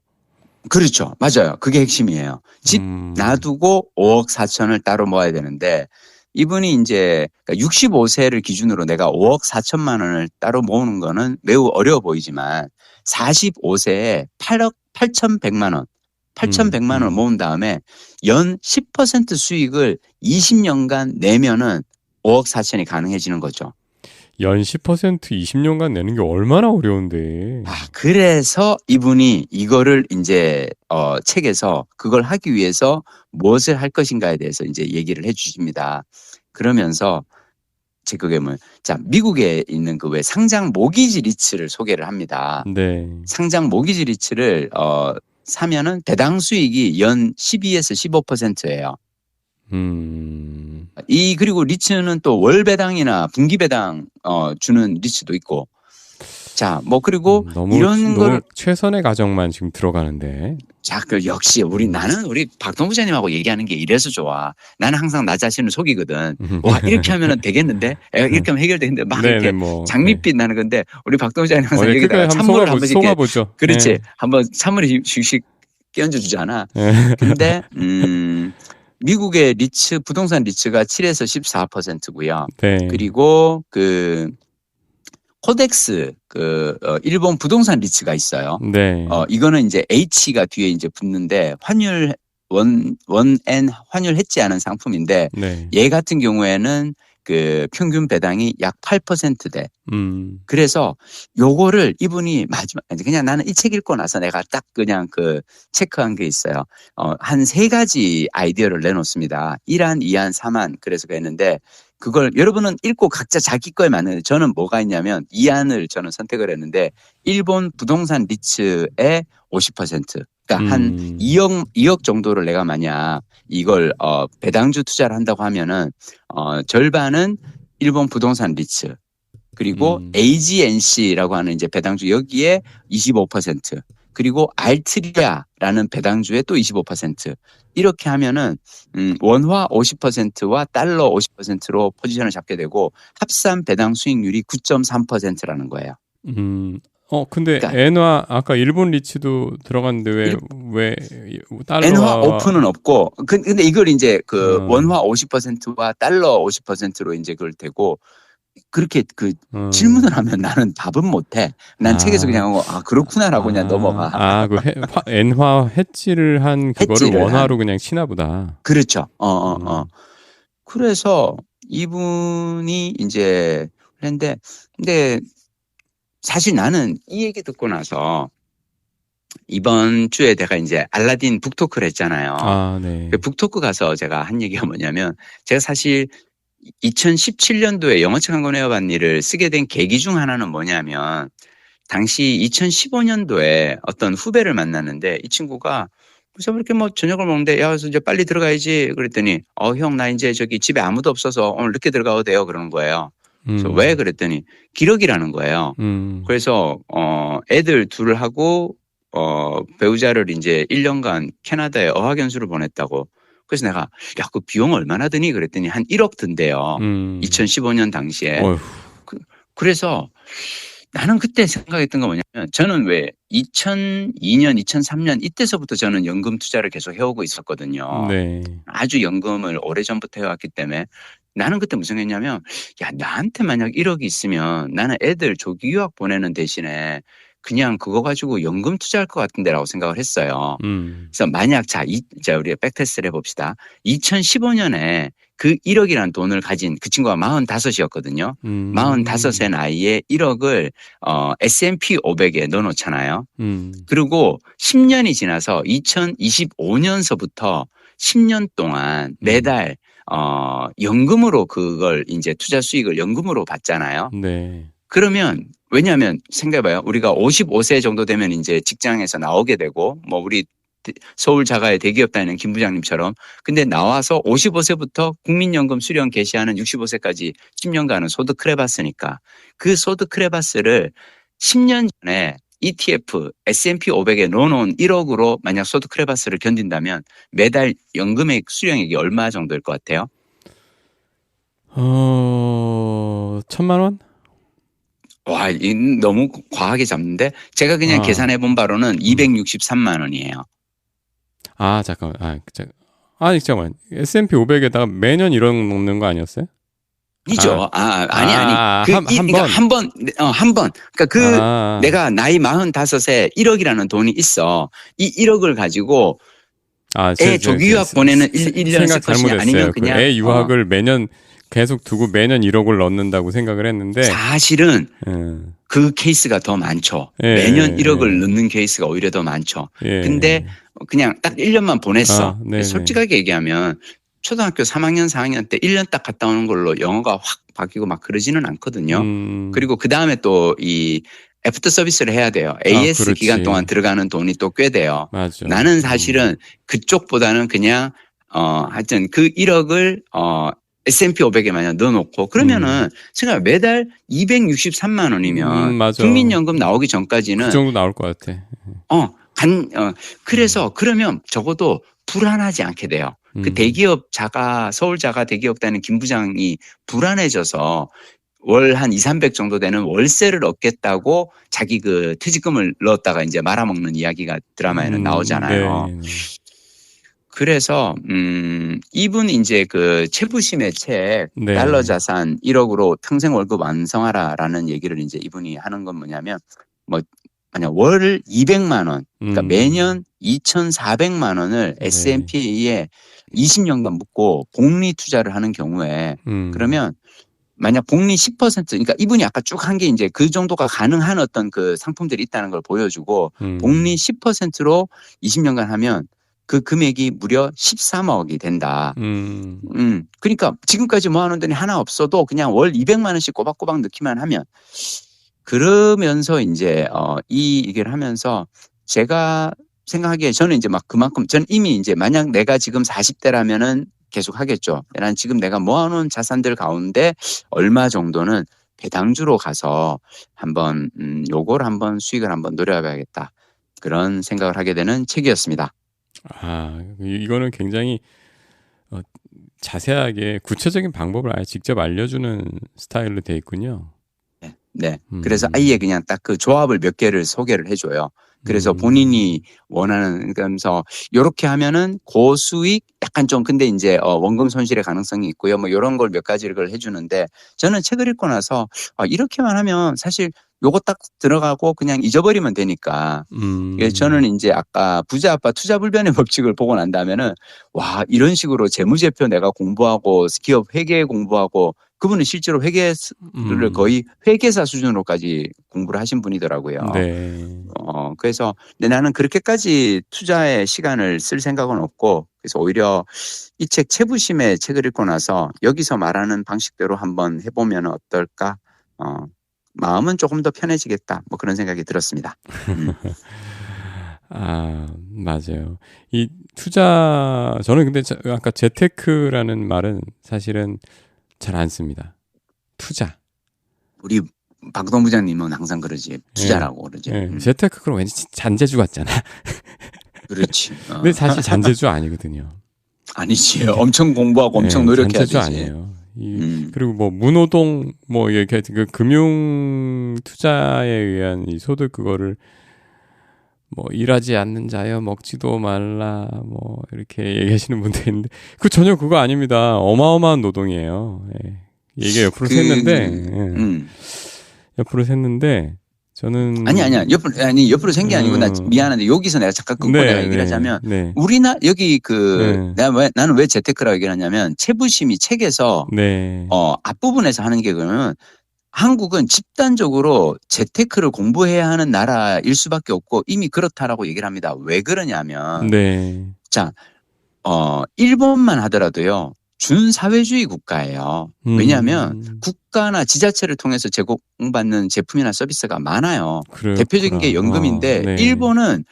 그렇죠. 맞아요. 그게 핵심이에요. 집 놔두고 5억 4천을 따로 모아야 되는데 이분이 이제 65세를 기준으로 내가 5억 4천만 원을 따로 모으는 거는 매우 어려워 보이지만 45세에 8억 8,100만 원, 8,100만 원 모은 다음에 연 10% 수익을 20년간 내면은 5억 4천이 가능해지는 거죠. 연 10% 20년간 내는 게 얼마나 어려운데. 그래서 이분이 이거를 이제 책에서 그걸 하기 위해서 무엇을 할 것인가에 대해서 이제 얘기를 해 주십니다. 그러면서 제 그게 자 미국에 있는 그 왜 상장 모기지 리츠를 소개를 합니다. 네. 상장 모기지 리츠를 사면은 배당 수익이 연 12에서 15%예요. 그리고 리츠는 또 월 배당이나 분기 배당 주는 리츠도 있고. 자, 그리고 이런 걸 최선의 가정만 지금 들어가는데. 자, 역시 나는 우리 박동 부장님하고 얘기하는 게 이래서 좋아. 나는 항상 나 자신을 속이거든. 와, 이렇게 하면은 되겠는데? 이렇게 하면 해결되는데? 막 이렇게 장밋빛 나는 건데 우리 박동 부장님 항상 여기다가 찬물을 한 번씩 속아보죠. 그렇지. 네. 한번 찬물을 슉슉 끼얹어 주잖아. 근데 미국의 리츠 부동산 리츠가 7에서 14%고요. 네. 그리고 코덱스 일본 부동산 리츠가 있어요. 네. 이거는 이제 H가 뒤에 이제 붙는데 원엔 환율 해지 않은 상품인데 네. 얘 같은 경우에는 그 평균 배당이 약 8%대. 그래서 요거를 이분이 그냥 나는 이 책 읽고 나서 내가 딱 그냥 체크한 게 있어요. 한 3가지 아이디어를 내놓습니다. 1안, 2안, 3안. 그래서 했는데 그걸 여러분은 읽고 각자 자기 거에 맞는 저는 뭐가 있냐면 2안을 저는 선택을 했는데 일본 부동산 리츠의 50%. 그러니까 한 2억 정도를 내가 만약 이걸 배당주 투자를 한다고 하면은 절반은 일본 부동산 리츠 그리고 AGNC라고 하는 이제 배당주 여기에 25% 그리고 알트리아라는 배당주에 또 25%. 이렇게 하면은 원화 50%와 달러 50%로 포지션을 잡게 되고 합산 배당 수익률이 9.3%라는 거예요. 근데 그러니까 엔화 아까 일본 리츠도 들어갔는데 왜 달러와 엔화 오픈은 없고 근데 이걸 이제 그 원화 50%와 달러 50%로 이제 그걸 되고 그렇게 그 질문을 하면 나는 답은 못해. 난 책에서 그냥 그렇구나라고 그냥 넘어가. 그 엔화 해지를 한 그거를 원화로 그냥 치나 보다. 그렇죠. 그래서 이분이 이제 그런데 근데 사실 나는 이 얘기 듣고 나서 이번 주에 내가 이제 알라딘 북토크를 했잖아요. 네. 그 북토크 가서 제가 한 얘기가 뭐냐면 제가 사실 2017년도에 영어책 한 권 외워봤 일을 쓰게 된 계기 중 하나는 뭐냐면 당시 2015년도에 어떤 후배를 만났는데 이 친구가 그래서 이렇게 뭐 저녁을 먹는데 야, 그래서 이제 빨리 들어가야지 그랬더니 형, 나 이제 저기 집에 아무도 없어서 오늘 늦게 들어가도 돼요 그러는 거예요. 그래서 왜 그랬더니 기러기라는 거예요. 그래서 애들 둘하고 배우자를 이제 1년간 캐나다에 어학연수를 보냈다고. 그래서 내가 야, 그 비용 얼마나 드니 그랬더니 한 1억 든대요. 2015년 당시에. 그래서 나는 그때 생각했던 거 뭐냐면 저는 왜 2002년, 2003년 이때서부터 저는 연금 투자를 계속 해오고 있었거든요. 네. 아주 연금을 오래전부터 해왔기 때문에 나는 그때 무슨 생각했냐면 야, 나한테 만약 1억이 있으면 나는 애들 조기 유학 보내는 대신에 그냥 그거 가지고 연금 투자할 것 같은데라고 생각을 했어요. 그래서 만약 자 우리 백테스트를 해봅시다. 2015년에 그 1억이라는 돈을 가진 그 친구가 45이었거든요. 45의 나이에 1억을 S&P 500에 넣어놓잖아요. 그리고 10년이 지나서 2025년서부터 10년 동안 매달 연금으로 그걸 이제 투자 수익을 연금으로 받잖아요. 네. 그러면 왜냐하면 생각해봐요. 우리가 55세 정도 되면 이제 직장에서 나오게 되고 뭐 우리 서울 자가의 대기업 다니는 김 부장님처럼 근데 나와서 55세부터 국민연금 수령 개시하는 65세까지 10년간은 소득을 해봤으니까 그 소득을 해봤을 10년 전에 ETF S&P 500에 넣어놓은 1억으로 만약 소득을 해봤을 견딘다면 매달 연금액 수령액이 얼마 정도일 것 같아요? 1,000만 원? 와, 너무 과하게 잡는데 제가 그냥 계산해 본 바로는 263만 원이에요. 잠깐만. 잠깐만. S&P 500에다가 매년 1억 넣는 거 아니었어요? 이죠. 아니. 한 번. 그러니까 내가 나이 45에 1억이라는 돈이 있어. 이 1억을 가지고 애 조기 유학 보내는 1년 쓸 것이 아니면 그냥 애 유학을 매년 계속 두고 매년 1억을 넣는다고 생각을 했는데 사실은 그 케이스가 더 많죠. 매년 1억을 넣는 케이스가 오히려 더 많죠. 근데 그냥 딱 1년만 보냈어. 솔직하게 얘기하면 초등학교 3학년, 4학년 때 1년 딱 갔다 오는 걸로 영어가 확 바뀌고 막 그러지는 않거든요. 그리고 그 다음에 또 이 애프터 서비스를 해야 돼요. AS 기간 동안 들어가는 돈이 또 꽤 돼요. 맞아. 나는 사실은 그쪽보다는 그냥 하여튼 그 1억을 S&P 500에 만약 넣어놓고 그러면은 생각해 매달 263만 원이면 국민연금 나오기 전까지는 그 정도 나올 것 같아. 그래서 그러면 적어도 불안하지 않게 돼요. 그 대기업 서울 자가 대기업 다니는 김 부장이 불안해져서 월 한 200, 300 정도 되는 월세를 얻겠다고 자기 그 퇴직금을 넣었다가 이제 말아먹는 이야기가 드라마에는 나오잖아요. 네. 그래서 이분 이제 그 최부심의 책 달러 자산 1억으로 평생 월급 완성하라라는 얘기를 이제 이분이 하는 건 뭐냐면 뭐 만약 월 200만 원 그러니까 매년 2,400만 원을 S&P에 20년간 묻고 복리 투자를 하는 경우에 그러면 만약 복리 10% 그러니까 이분이 아까 쭉 한 게 이제 그 정도가 가능한 어떤 그 상품들이 있다는 걸 보여주고 복리 10%로 20년간 하면 그 금액이 무려 13억이 된다. 그러니까 지금까지 모아놓은 돈이 하나 없어도 그냥 월 200만 원씩 꼬박꼬박 넣기만 하면 그러면서 이제 이 얘기를 하면서 제가 생각하기에 저는 이제 막 그만큼 저는 이미 이제 만약 내가 지금 40대라면은 계속 하겠죠. 난 지금 내가 모아놓은 자산들 가운데 얼마 정도는 배당주로 가서 한번 요걸 한번 수익을 한번 노려봐야겠다. 그런 생각을 하게 되는 책이었습니다. 아, 이거는 굉장히 자세하게 구체적인 방법을 아예 직접 알려주는 스타일로 돼 있군요. 네. 그래서 아예 그냥 딱 그 조합을 몇 개를 소개를 해줘요. 그래서 본인이 원하는, 그러면서 요렇게 하면은 고수익 약간 좀 근데 이제 원금 손실의 가능성이 있고요. 뭐 요런 걸 몇 가지를 해주는데 저는 책을 읽고 나서 이렇게만 하면 사실 요거 딱 들어가고 그냥 잊어버리면 되니까. 저는 이제 아까 부자 아빠 투자 불변의 법칙을 보고 난 다음에는 와, 이런 식으로 재무제표 내가 공부하고 기업 회계 공부하고 그분은 실제로 회계를 거의 회계사 수준으로까지 공부를 하신 분이더라고요. 네. 그래서 근데 나는 그렇게까지 투자의 시간을 쓸 생각은 없고 그래서 오히려 이 책 채부심의 책을 읽고 나서 여기서 말하는 방식대로 한번 해보면 어떨까? 마음은 조금 더 편해지겠다. 뭐 그런 생각이 들었습니다. 아, 맞아요. 이 투자, 저는 근데 아까 재테크라는 말은 사실은 잘 안 씁니다. 투자. 우리 박동 부장님은 항상 그러지. 투자라고 그러지. 재테크 그럼 왠지 잔재주 같잖아. 그렇지. 근데 사실 잔재주 아니거든요. 아니지. 엄청 공부하고 엄청 노력해야 되지. 잔재주 아니에요. 그리고 뭐 무노동 뭐 이렇게 그 금융 투자에 의한 이 소득 그거를 뭐 일하지 않는 자여 먹지도 말라 뭐 이렇게 얘기하시는 분도 있는데 그 전혀 그거 아닙니다. 어마어마한 노동이에요. 예. 얘기 옆으로 샜는데 옆으로 샜는데 저는 아니야 옆으로 샌 게 아니고 나 미안한데 여기서 내가 잠깐 끊고 내가 얘기를 하자면 우리나라 여기 나는 왜 재테크라고 얘기를 하냐면 채부심이 책에서 앞부분에서 하는 게 그러면 한국은 집단적으로 재테크를 공부해야 하는 나라일 수밖에 없고 이미 그렇다라고 얘기를 합니다. 왜 그러냐면 자 일본만 하더라도요. 준사회주의 국가예요. 왜냐하면 국가나 지자체를 통해서 제공받는 제품이나 서비스가 많아요. 대표적인 게 연금인데 일본은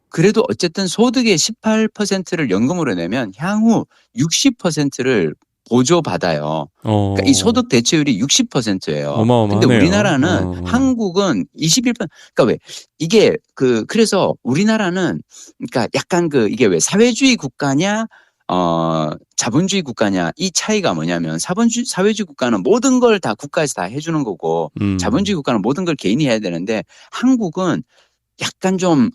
그래도 어쨌든 소득의 18%를 연금으로 내면 향후 60%를 보조받아요. 그러니까 이 소득 대체율이 60%예요. 어마어마하네요. 근데 우리나라는 한국은 21%. 그러니까 왜 이게 그래서 우리나라는 그러니까 약간 이게 왜 사회주의 국가냐 자본주의 국가냐 이 차이가 뭐냐면 사회주의 국가는 모든 걸 다 국가에서 다 해주는 거고 자본주의 국가는 모든 걸 개인이 해야 되는데 한국은 약간 좀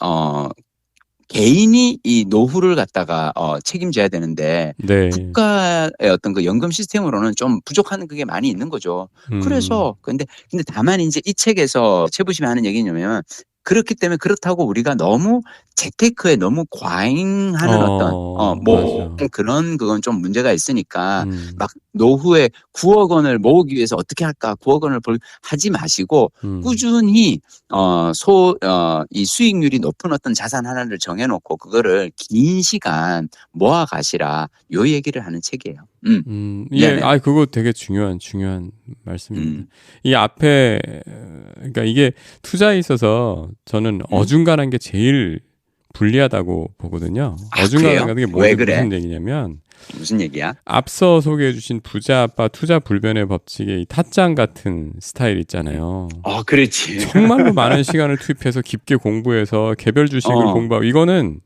개인이 이 노후를 갖다가 책임져야 되는데 국가의 어떤 그 연금 시스템으로는 좀 부족한 그게 많이 있는 거죠. 그래서 근데 다만 이제 이 책에서 채부심이 하는 얘기냐면 그렇기 때문에 그렇다고 우리가 너무 재테크에 너무 과잉하는 뭐 그런 그건 좀 문제가 있으니까 막 노후에 9억 원을 모으기 위해서 어떻게 할까 9억 원을 하지 마시고 꾸준히 이 수익률이 높은 어떤 자산 하나를 정해놓고 그거를 긴 시간 모아 가시라 요 얘기를 하는 책이에요. 예, 그거 되게 중요한 말씀입니다. 이 앞에 그러니까 이게 투자에 있어서 저는 어중간한 게 제일 불리하다고 보거든요. 어중간한 게 무슨 얘기냐면 무슨 얘기야? 앞서 소개해주신 부자 아빠 투자 불변의 법칙의 이 타짱 같은 스타일 있잖아요. 그렇지. 정말로 많은 시간을 투입해서 깊게 공부해서 개별 주식을 공부하고 이거는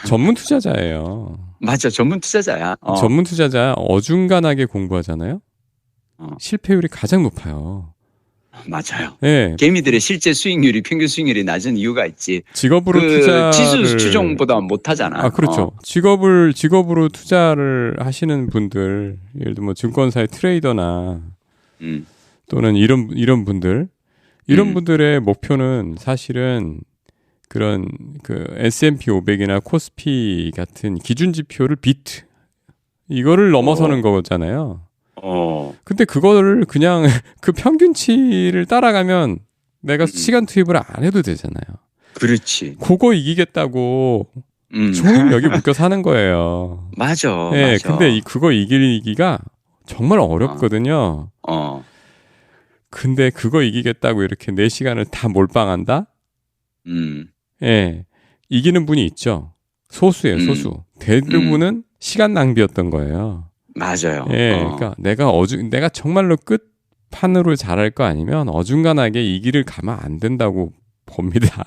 전문 투자자예요. 맞아, 전문 투자자야. 전문 투자자 어중간하게 공부하잖아요. 실패율이 가장 높아요. 맞아요. 네. 개미들의 실제 수익률이 평균 수익률이 낮은 이유가 있지. 직업으로 투자를 지수 추종보다 못하잖아. 그렇죠. 직업으로 투자를 하시는 분들, 예를 들면 증권사의 트레이더나 또는 이런 분들, 이런 분들의 목표는 사실은 그런 S&P 500이나 코스피 같은 기준 지표를 비트 이거를 넘어서는 거잖아요. 근데 그거를 그냥 그 평균치를 따라가면 내가 시간 투입을 안 해도 되잖아요. 그렇지. 그거 이기겠다고 종일 여기 묶여 사는 거예요. 맞아. 네, 근데 그거 이기기가 정말 어렵거든요. 근데 그거 이기겠다고 이렇게 4시간을 다 몰빵한다? 예. 이기는 분이 있죠. 소수예요, 소수. 대부분은 시간 낭비였던 거예요. 맞아요. 예. 그러니까 내가 정말로 끝판으로 잘할 거 아니면 어중간하게 이 길을 가면 안 된다고 봅니다.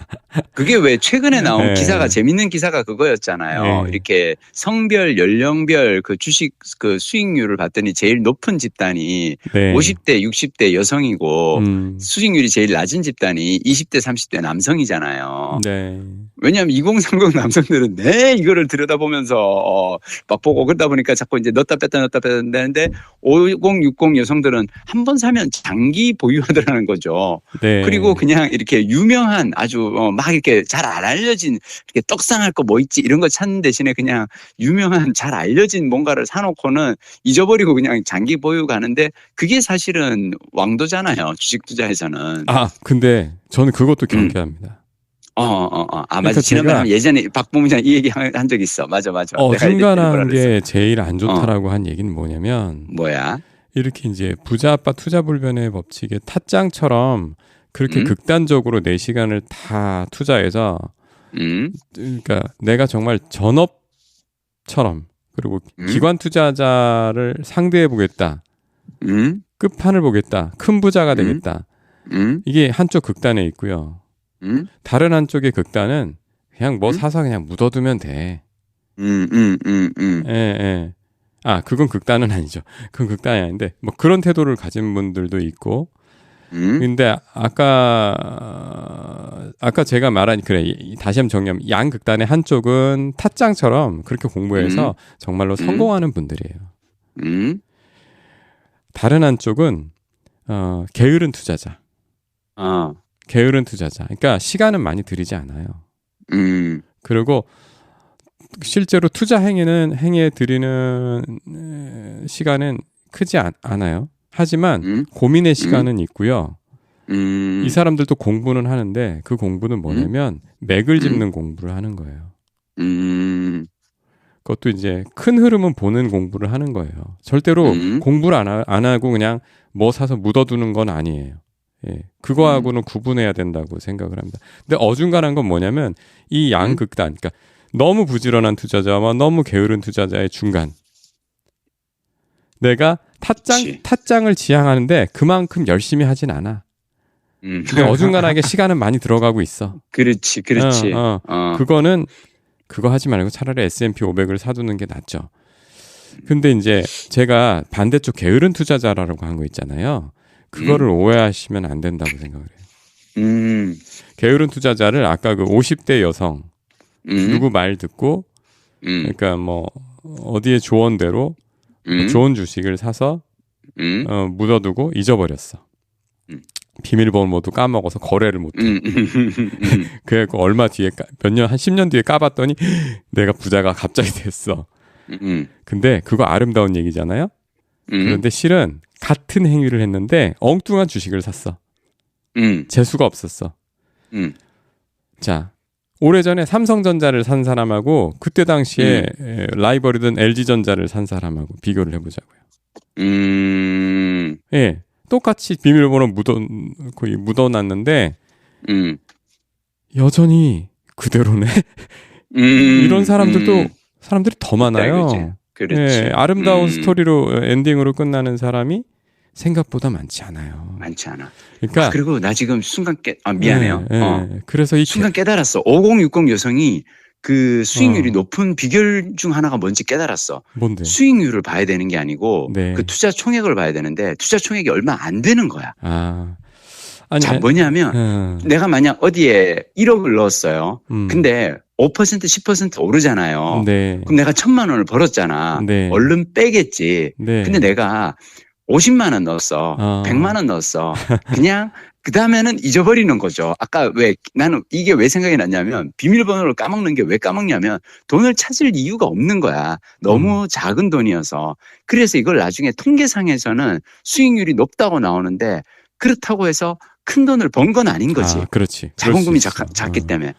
그게 왜 최근에 나온 네. 기사가 재밌는 기사가 그거였잖아요. 네. 이렇게 성별, 연령별 그 주식 그 수익률을 봤더니 제일 높은 집단이 네. 50대, 60대 여성이고 수익률이 제일 낮은 집단이 20대, 30대 남성이잖아요. 네. 왜냐하면 2030 남성들은 이거를 들여다보면서 막 보고 그러다 보니까 자꾸 이제 넣었다 뺐다 되는데 5060 여성들은 한 번 사면 장기 보유하더라는 거죠. 네. 그리고 그냥 이렇게 유명한 아주 막 이렇게 잘 안 알려진 이렇게 떡상할 거 뭐 있지 이런 거 찾는 대신에 그냥 유명한 잘 알려진 뭔가를 사놓고는 잊어버리고 그냥 장기 보유 가는데 그게 사실은 왕도잖아요. 주식 투자에서는. 아, 근데 저는 그것도 경계합니다. 맞아. 지난번에 예전에 박 부부장 이 얘기 한 적 있어. 맞아. 어중간한 게 제일 안 좋다라고 한 얘기는 뭐냐면 뭐야? 이렇게 이제 부자 아빠 투자 불변의 법칙의 타짱처럼 그렇게 극단적으로 내 시간을 다 투자해서 그러니까 내가 정말 전업처럼 그리고 기관 투자자를 상대해 보겠다. 끝판을 보겠다. 큰 부자가 되겠다. 이게 한쪽 극단에 있고요. 다른 한쪽의 극단은 그냥 뭐 사서 그냥 묻어두면 돼. 예. 아, 그건 극단은 아니죠. 그건 극단이 아닌데 뭐 그런 태도를 가진 분들도 있고. 근데 아까 제가 말한 그래 다시 한번 정리하면 양극단의 한쪽은 타짱처럼 그렇게 공부해서 정말로 성공하는 분들이에요. 다른 한쪽은 게으른 투자자. 게으른 투자자. 그러니까 시간은 많이 들이지 않아요. 그리고 실제로 투자 행위에 들이는 시간은 크지 않아요. 하지만 고민의 시간은 있고요. 이 사람들도 공부는 하는데 그 공부는 뭐냐면 맥을 짚는 공부를 하는 거예요. 그것도 이제 큰 흐름은 보는 공부를 하는 거예요. 절대로 공부를 안 하고 그냥 뭐 사서 묻어두는 건 아니에요. 예, 그거하고는 구분해야 된다고 생각을 합니다. 근데 어중간한 건 뭐냐면 이 양극단, 그러니까 너무 부지런한 투자자와 너무 게으른 투자자의 중간. 내가 타짱을 지향하는데 그만큼 열심히 하진 않아. 어중간하게 시간은 많이 들어가고 있어. 그렇지. 그거는 그거 하지 말고 차라리 S&P 500을 사두는 게 낫죠. 근데 이제 제가 반대쪽 게으른 투자자라고 한 거 있잖아요. 그거를 오해하시면 안 된다고 생각을 해요. 게으른 투자자를 아까 그 50대 여성 누구 말 듣고 그러니까 뭐 어디에 조언대로 좋은 주식을 사서 묻어두고 잊어버렸어. 비밀번호도 까먹어서 거래를 못해. 그래갖고 얼마 뒤에 한 10년 뒤에 까봤더니 내가 부자가 갑자기 됐어. 근데 그거 아름다운 얘기잖아요. 그런데 실은 같은 행위를 했는데 엉뚱한 주식을 샀어. 재수가 없었어. 자, 오래전에 삼성전자를 산 사람하고 그때 당시에 라이벌이던 LG전자를 산 사람하고 비교를 해보자고요. 예, 똑같이 비밀번호 거의 묻어놨는데 여전히 그대로네. 이런 사람들이 더 많아요. 그렇지. 예, 아름다운 스토리로 엔딩으로 끝나는 사람이 생각보다 많지 않아요. 많지 않아. 그러니까 그리고 나 지금 순간 미안해요. 그래서 순간 깨달았어. 5060 여성이 그 수익률이 높은 비결 중 하나가 뭔지 깨달았어. 뭔데? 수익률을 봐야 되는 게 아니고 네. 그 투자 총액을 봐야 되는데 투자 총액이 얼마 안 되는 거야. 아니, 자, 뭐냐면 내가 만약 어디에 1억을 넣었어요. 근데 5% 10% 오르잖아요. 네. 그럼 내가 1,000만 원을 벌었잖아. 네. 얼른 빼겠지. 네. 근데 내가 50만 원 넣었어. 100만 원 넣었어. 그냥 그 다음에는 잊어버리는 거죠. 아까 나는 이게 왜 생각이 났냐면 비밀번호를 까먹는 게 왜 까먹냐면 돈을 찾을 이유가 없는 거야. 너무 작은 돈이어서. 그래서 이걸 나중에 통계상에서는 수익률이 높다고 나오는데 그렇다고 해서 큰 돈을 번 건 아닌 거지. 그렇지. 자본금이 작기 때문에.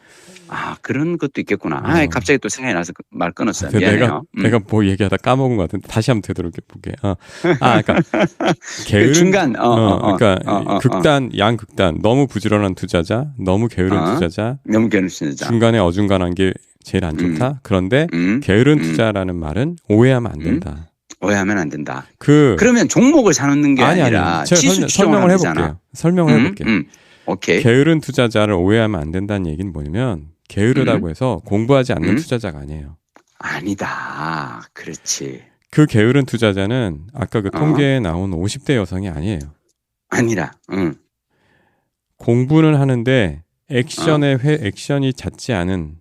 그런 것도 있겠구나. 갑자기 또 생각이 나서 말 끊었어요. 미안해요. 내가 뭐 얘기하다 까먹은 것 같은데 다시 한번 되돌아볼게. 그러니까 게으른 중간. 그러니까 양극단 너무 부지런한 투자자, 너무 게으른 투자자, 너무 게으른 투자자. 중간에 어중간한 게 제일 안 좋다. 그런데 게으른 투자라는 말은 오해하면 안 된다. 오해하면 안 된다. 그러면 종목을 사놓는 게 아니라 제가 설명을 해볼게요. 오케이. 게으른 투자자를 오해하면 안 된다는 얘기는 뭐냐면 게으르다고 해서 공부하지 않는 투자자가 아니에요. 아니다. 그렇지. 그 게으른 투자자는 아까 그 통계에 나온 50대 여성이 아니에요. 아니라. 공부는 하는데 액션이 잦지 않은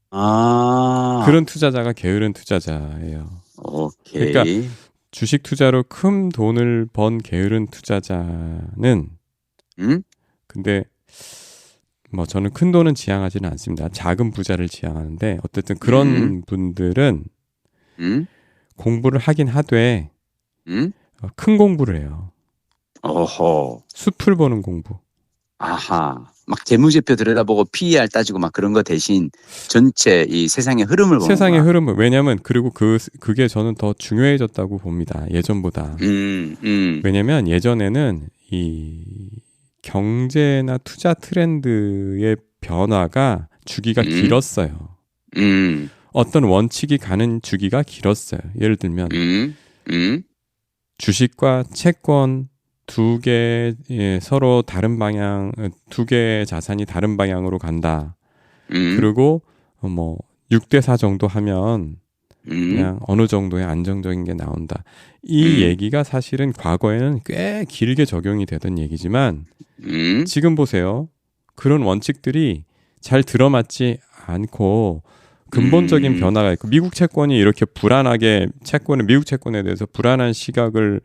그런 투자자가 게으른 투자자예요. 오케이. 그러니까 주식 투자로 큰 돈을 번 게으른 투자자는 근데 뭐 저는 큰 돈은 지향하지는 않습니다. 작은 부자를 지향하는데 어쨌든 그런 분들은 공부를 하긴 하되 큰 공부를 해요. 어허. 숲을 보는 공부. 아하. 막 재무제표 들여다보고 PER 따지고 막 그런 거 대신 전체 이 세상의 흐름을 보는 세상의 흐름을. 왜냐면 그리고 그게 저는 더 중요해졌다고 봅니다. 예전보다. 왜냐면 예전에는 이 경제나 투자 트렌드의 변화가 주기가 길었어요. 어떤 원칙이 가는 주기가 길었어요. 예를 들면 주식과 채권 두 개 서로 다른 방향, 두 개의 자산이 다른 방향으로 간다. 그리고 뭐 6대4 정도 하면 그냥 어느 정도의 안정적인 게 나온다. 이 얘기가 사실은 과거에는 꽤 길게 적용이 되던 얘기지만 지금 보세요. 그런 원칙들이 잘 들어맞지 않고 근본적인 변화가 있고 미국 채권이 이렇게 불안하게 미국 채권에 대해서 불안한 시각을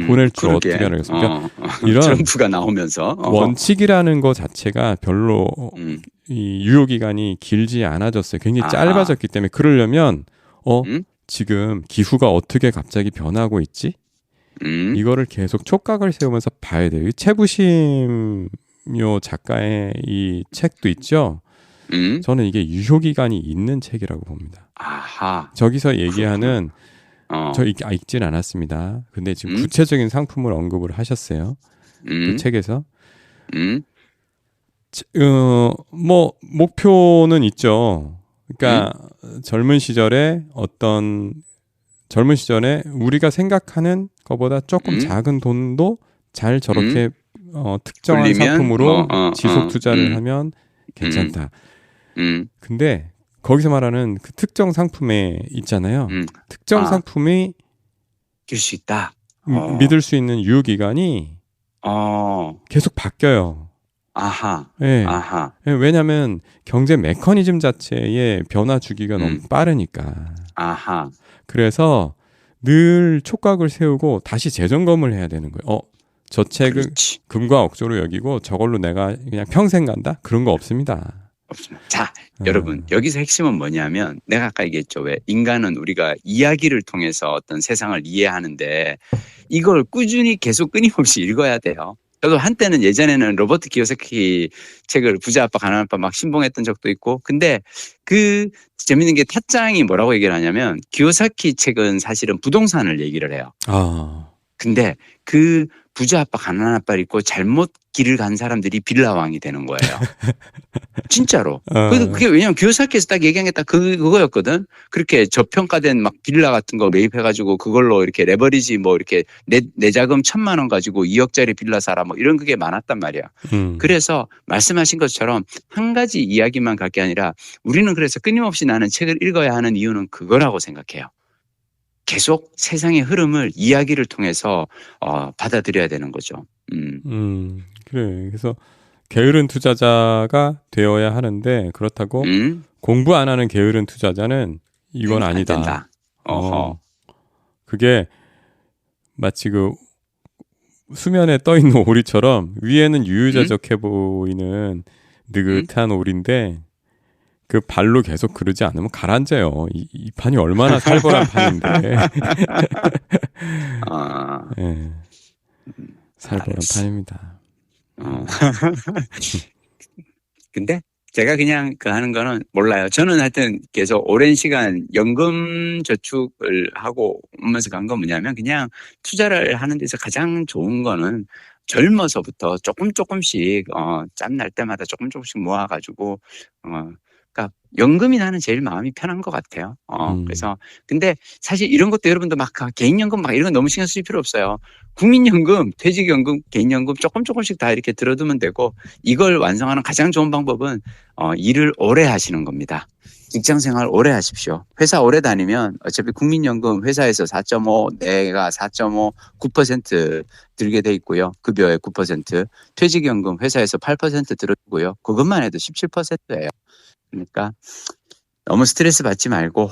보낼 줄 어떻게 알겠습니까? 이런 트럼프가 나오면서 원칙이라는 것 자체가 별로 이 유효 기간이 길지 않아졌어요. 굉장히 짧아졌기 때문에 그러려면 지금 기후가 어떻게 갑자기 변하고 있지? 이거를 계속 촉각을 세우면서 봐야 돼요. 이 최부심요 작가의 이 책도 있죠. 저는 이게 유효 기간이 있는 책이라고 봅니다. 아하. 저기서 얘기하는 저 읽진 않았습니다. 근데 지금 구체적인 상품을 언급을 하셨어요. 그 책에서. 뭐 목표는 있죠. 그러니까 젊은 시절에 우리가 생각하는 것보다 조금 작은 돈도 잘 저렇게 특정한 올리면, 상품으로 지속 투자를 하면 괜찮다. 근데 거기서 말하는 그 특정 상품에 있잖아요. 특정 상품이 낄 수 있다. 믿을 수 있는 유효 기간이 계속 바뀌어요. 아하. 네. 아하. 왜냐하면 경제 메커니즘 자체의 변화 주기가 너무 빠르니까. 아하. 그래서 늘 촉각을 세우고 다시 재점검을 해야 되는 거예요. 저 책을 금과 억조로 여기고 저걸로 내가 그냥 평생 간다? 그런 거 없습니다. 없습니다. 자, 여러분, 여기서 핵심은 뭐냐면 내가 아까 얘기했죠. 왜 인간은 우리가 이야기를 통해서 어떤 세상을 이해하는데 이걸 꾸준히 계속 끊임없이 읽어야 돼요. 저도 한때는 예전에는 로버트 키요사키 책을 부자 아빠 가난한 아빠 막 신봉했던 적도 있고, 근데 그 재밌는 게 타짱이 뭐라고 얘기를 하냐면 키요사키 책은 사실은 부동산을 얘기를 해요. 근데 그 부자 아빠 가난한 아빠를 읽고 잘못 길을 간 사람들이 빌라왕이 되는 거예요. 진짜로. 그게 왜냐면 키요사키에서 딱 얘기한 게 딱 그거였거든. 그렇게 저평가된 막 빌라 같은 거 매입해가지고 그걸로 이렇게 레버리지 뭐 이렇게 내 자금 1,000만 원 가지고 2억짜리 빌라 사라 뭐 이런 그게 많았단 말이야. 그래서 말씀하신 것처럼 한 가지 이야기만 갈 게 아니라 우리는 그래서 끊임없이 나는 책을 읽어야 하는 이유는 그거라고 생각해요. 계속 세상의 흐름을 이야기를 통해서 받아들여야 되는 거죠. 그래. 그래서 게으른 투자자가 되어야 하는데 그렇다고 공부 안 하는 게으른 투자자는 이건 아니다. 안 된다. 그게 마치 그 수면에 떠 있는 오리처럼 위에는 유유자적해 보이는 느긋한 오리인데 그 발로 계속 그러지 않으면 가라앉아요. 이 판이 얼마나 살벌한 판인데. 네. 살벌한 판입니다. 근데 제가 그냥 하는 거는 몰라요. 저는 하여튼 계속 오랜 시간 연금 저축을 하고 오면서 간 건 뭐냐면 그냥 투자를 하는 데서 가장 좋은 거는 젊어서부터 조금씩 짬날 때마다 조금씩 모아가지고 그러니까 연금이 나는 제일 마음이 편한 것 같아요. 그래서 근데 사실 이런 것도 여러분도 막 개인연금 막 이런 거 너무 신경 쓸 필요 없어요. 국민연금, 퇴직연금, 개인연금 조금씩 다 이렇게 들어두면 되고 이걸 완성하는 가장 좋은 방법은 일을 오래 하시는 겁니다. 직장생활 오래 하십시오. 회사 오래 다니면 어차피 국민연금 회사에서 4.5, 내가 4.5, 9% 들게 돼 있고요. 급여의 9%. 퇴직연금 회사에서 8% 들어주고요. 그것만 해도 17%예요. 그러니까 너무 스트레스 받지 말고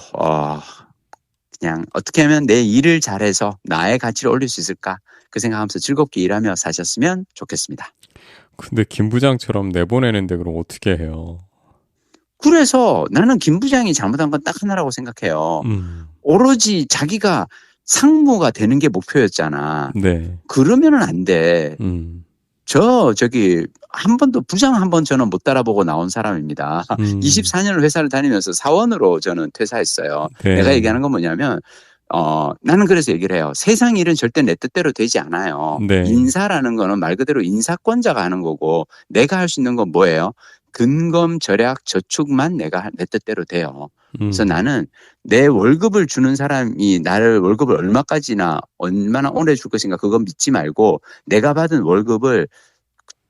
그냥 어떻게 하면 내 일을 잘해서 나의 가치를 올릴 수 있을까? 그 생각하면서 즐겁게 일하며 사셨으면 좋겠습니다. 근데 김 부장처럼 내보내는데 그럼 어떻게 해요? 그래서 나는 김 부장이 잘못한 건 딱 하나라고 생각해요. 오로지 자기가 상무가 되는 게 목표였잖아. 네. 그러면은 안 돼. 저기 한 번도 부장 한 번 저는 못 따라보고 나온 사람입니다. 24년을 회사를 다니면서 사원으로 저는 퇴사했어요. 네. 내가 얘기하는 건 뭐냐면 나는 그래서 얘기를 해요. 세상 일은 절대 내 뜻대로 되지 않아요. 네. 인사라는 거는 말 그대로 인사권자가 하는 거고 내가 할 수 있는 건 뭐예요? 근검, 절약, 저축만 내가 내 뜻대로 돼요. 그래서 나는 내 월급을 주는 사람이 나를 월급을 얼마나 오래 줄 것인가 그건 믿지 말고 내가 받은 월급을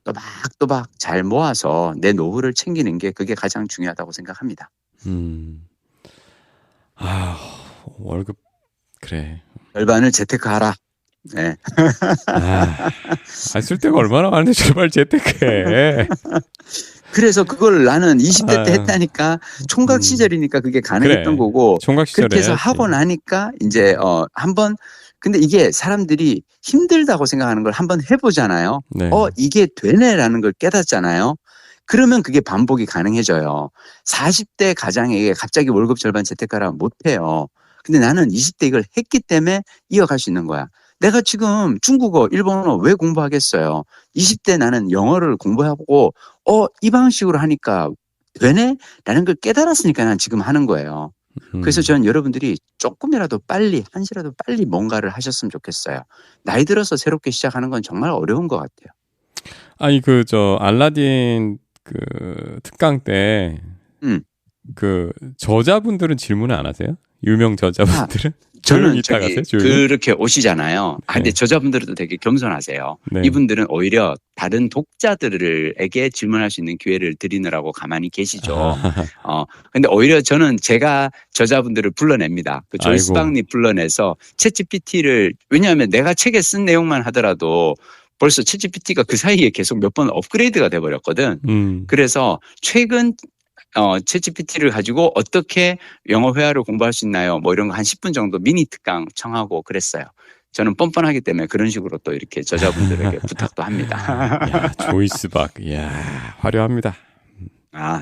또박또박 잘 모아서 내 노후를 챙기는 게 그게 가장 중요하다고 생각합니다. 월급 그래. 절반을 재테크하라. 네. 쓸 데가 얼마나 많은데 제발 재테크해. 그래서 그걸 나는 20대 때 했다니까 총각 시절이니까 그게 가능했던 그래. 거고 총각 시절에 그렇게 해서 하고 나니까 이제 한번 근데 이게 사람들이 힘들다고 생각하는 걸 한번 해보잖아요. 네. 이게 되네라는 걸 깨닫잖아요. 그러면 그게 반복이 가능해져요. 40대 가장에게 갑자기 월급 절반 재테크하라면 못해요. 근데 나는 20대 이걸 했기 때문에 이어갈 수 있는 거야. 내가 지금 중국어, 일본어 왜 공부하겠어요? 20대 나는 영어를 공부하고 이 방식으로 하니까 되네? 라는 걸 깨달았으니까 난 지금 하는 거예요. 그래서 저는 여러분들이 조금이라도 빨리, 한시라도 빨리 뭔가를 하셨으면 좋겠어요. 나이 들어서 새롭게 시작하는 건 정말 어려운 것 같아요. 아니, 알라딘 특강 때, 저자분들은 질문을 안 하세요? 유명 저자분들은? 저는 그렇게 오시잖아요. 근데 네. 저자분들도 되게 겸손하세요. 네. 이분들은 오히려 다른 독자들에게 질문할 수 있는 기회를 드리느라고 가만히 계시죠. 근데 오히려 저는 제가 저자분들을 불러냅니다. 그 조이스 박니 불러내서 챗GPT를, 왜냐하면 내가 책에 쓴 내용만 하더라도 벌써 챗GPT가 그 사이에 계속 몇 번 업그레이드가 돼버렸거든. 그래서 최근 챗GPT를 가지고 어떻게 영어 회화를 공부할 수 있나요? 뭐 이런 거 한 10분 정도 미니 특강 청하고 그랬어요. 저는 뻔뻔하기 때문에 그런 식으로 또 이렇게 저자분들에게 부탁도 합니다. 야, 조이스 박, 이야, 화려합니다.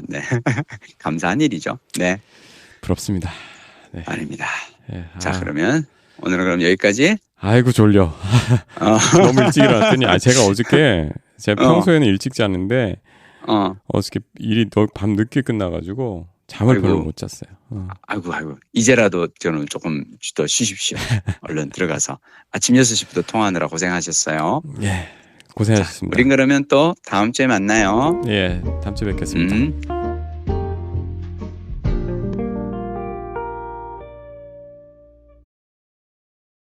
네. 감사한 일이죠. 네. 부럽습니다. 네. 아닙니다. 네. 자, 그러면 오늘은 그럼 여기까지. 아이고 졸려. 너무 일찍 일어났더니 제가 어저께 제가 평소에는 일찍 자는데 어저께 일이 밤 늦게 끝나가지고 잠을 별로 못 잤어요. 아이고. 이제라도 저는 조금 더 쉬십시오. 얼른 들어가서. 아침 6시부터 통화하느라 고생하셨어요. 예, 고생하셨습니다. 우린 그러면 또 다음 주에 만나요. 예, 다음 주에 뵙겠습니다.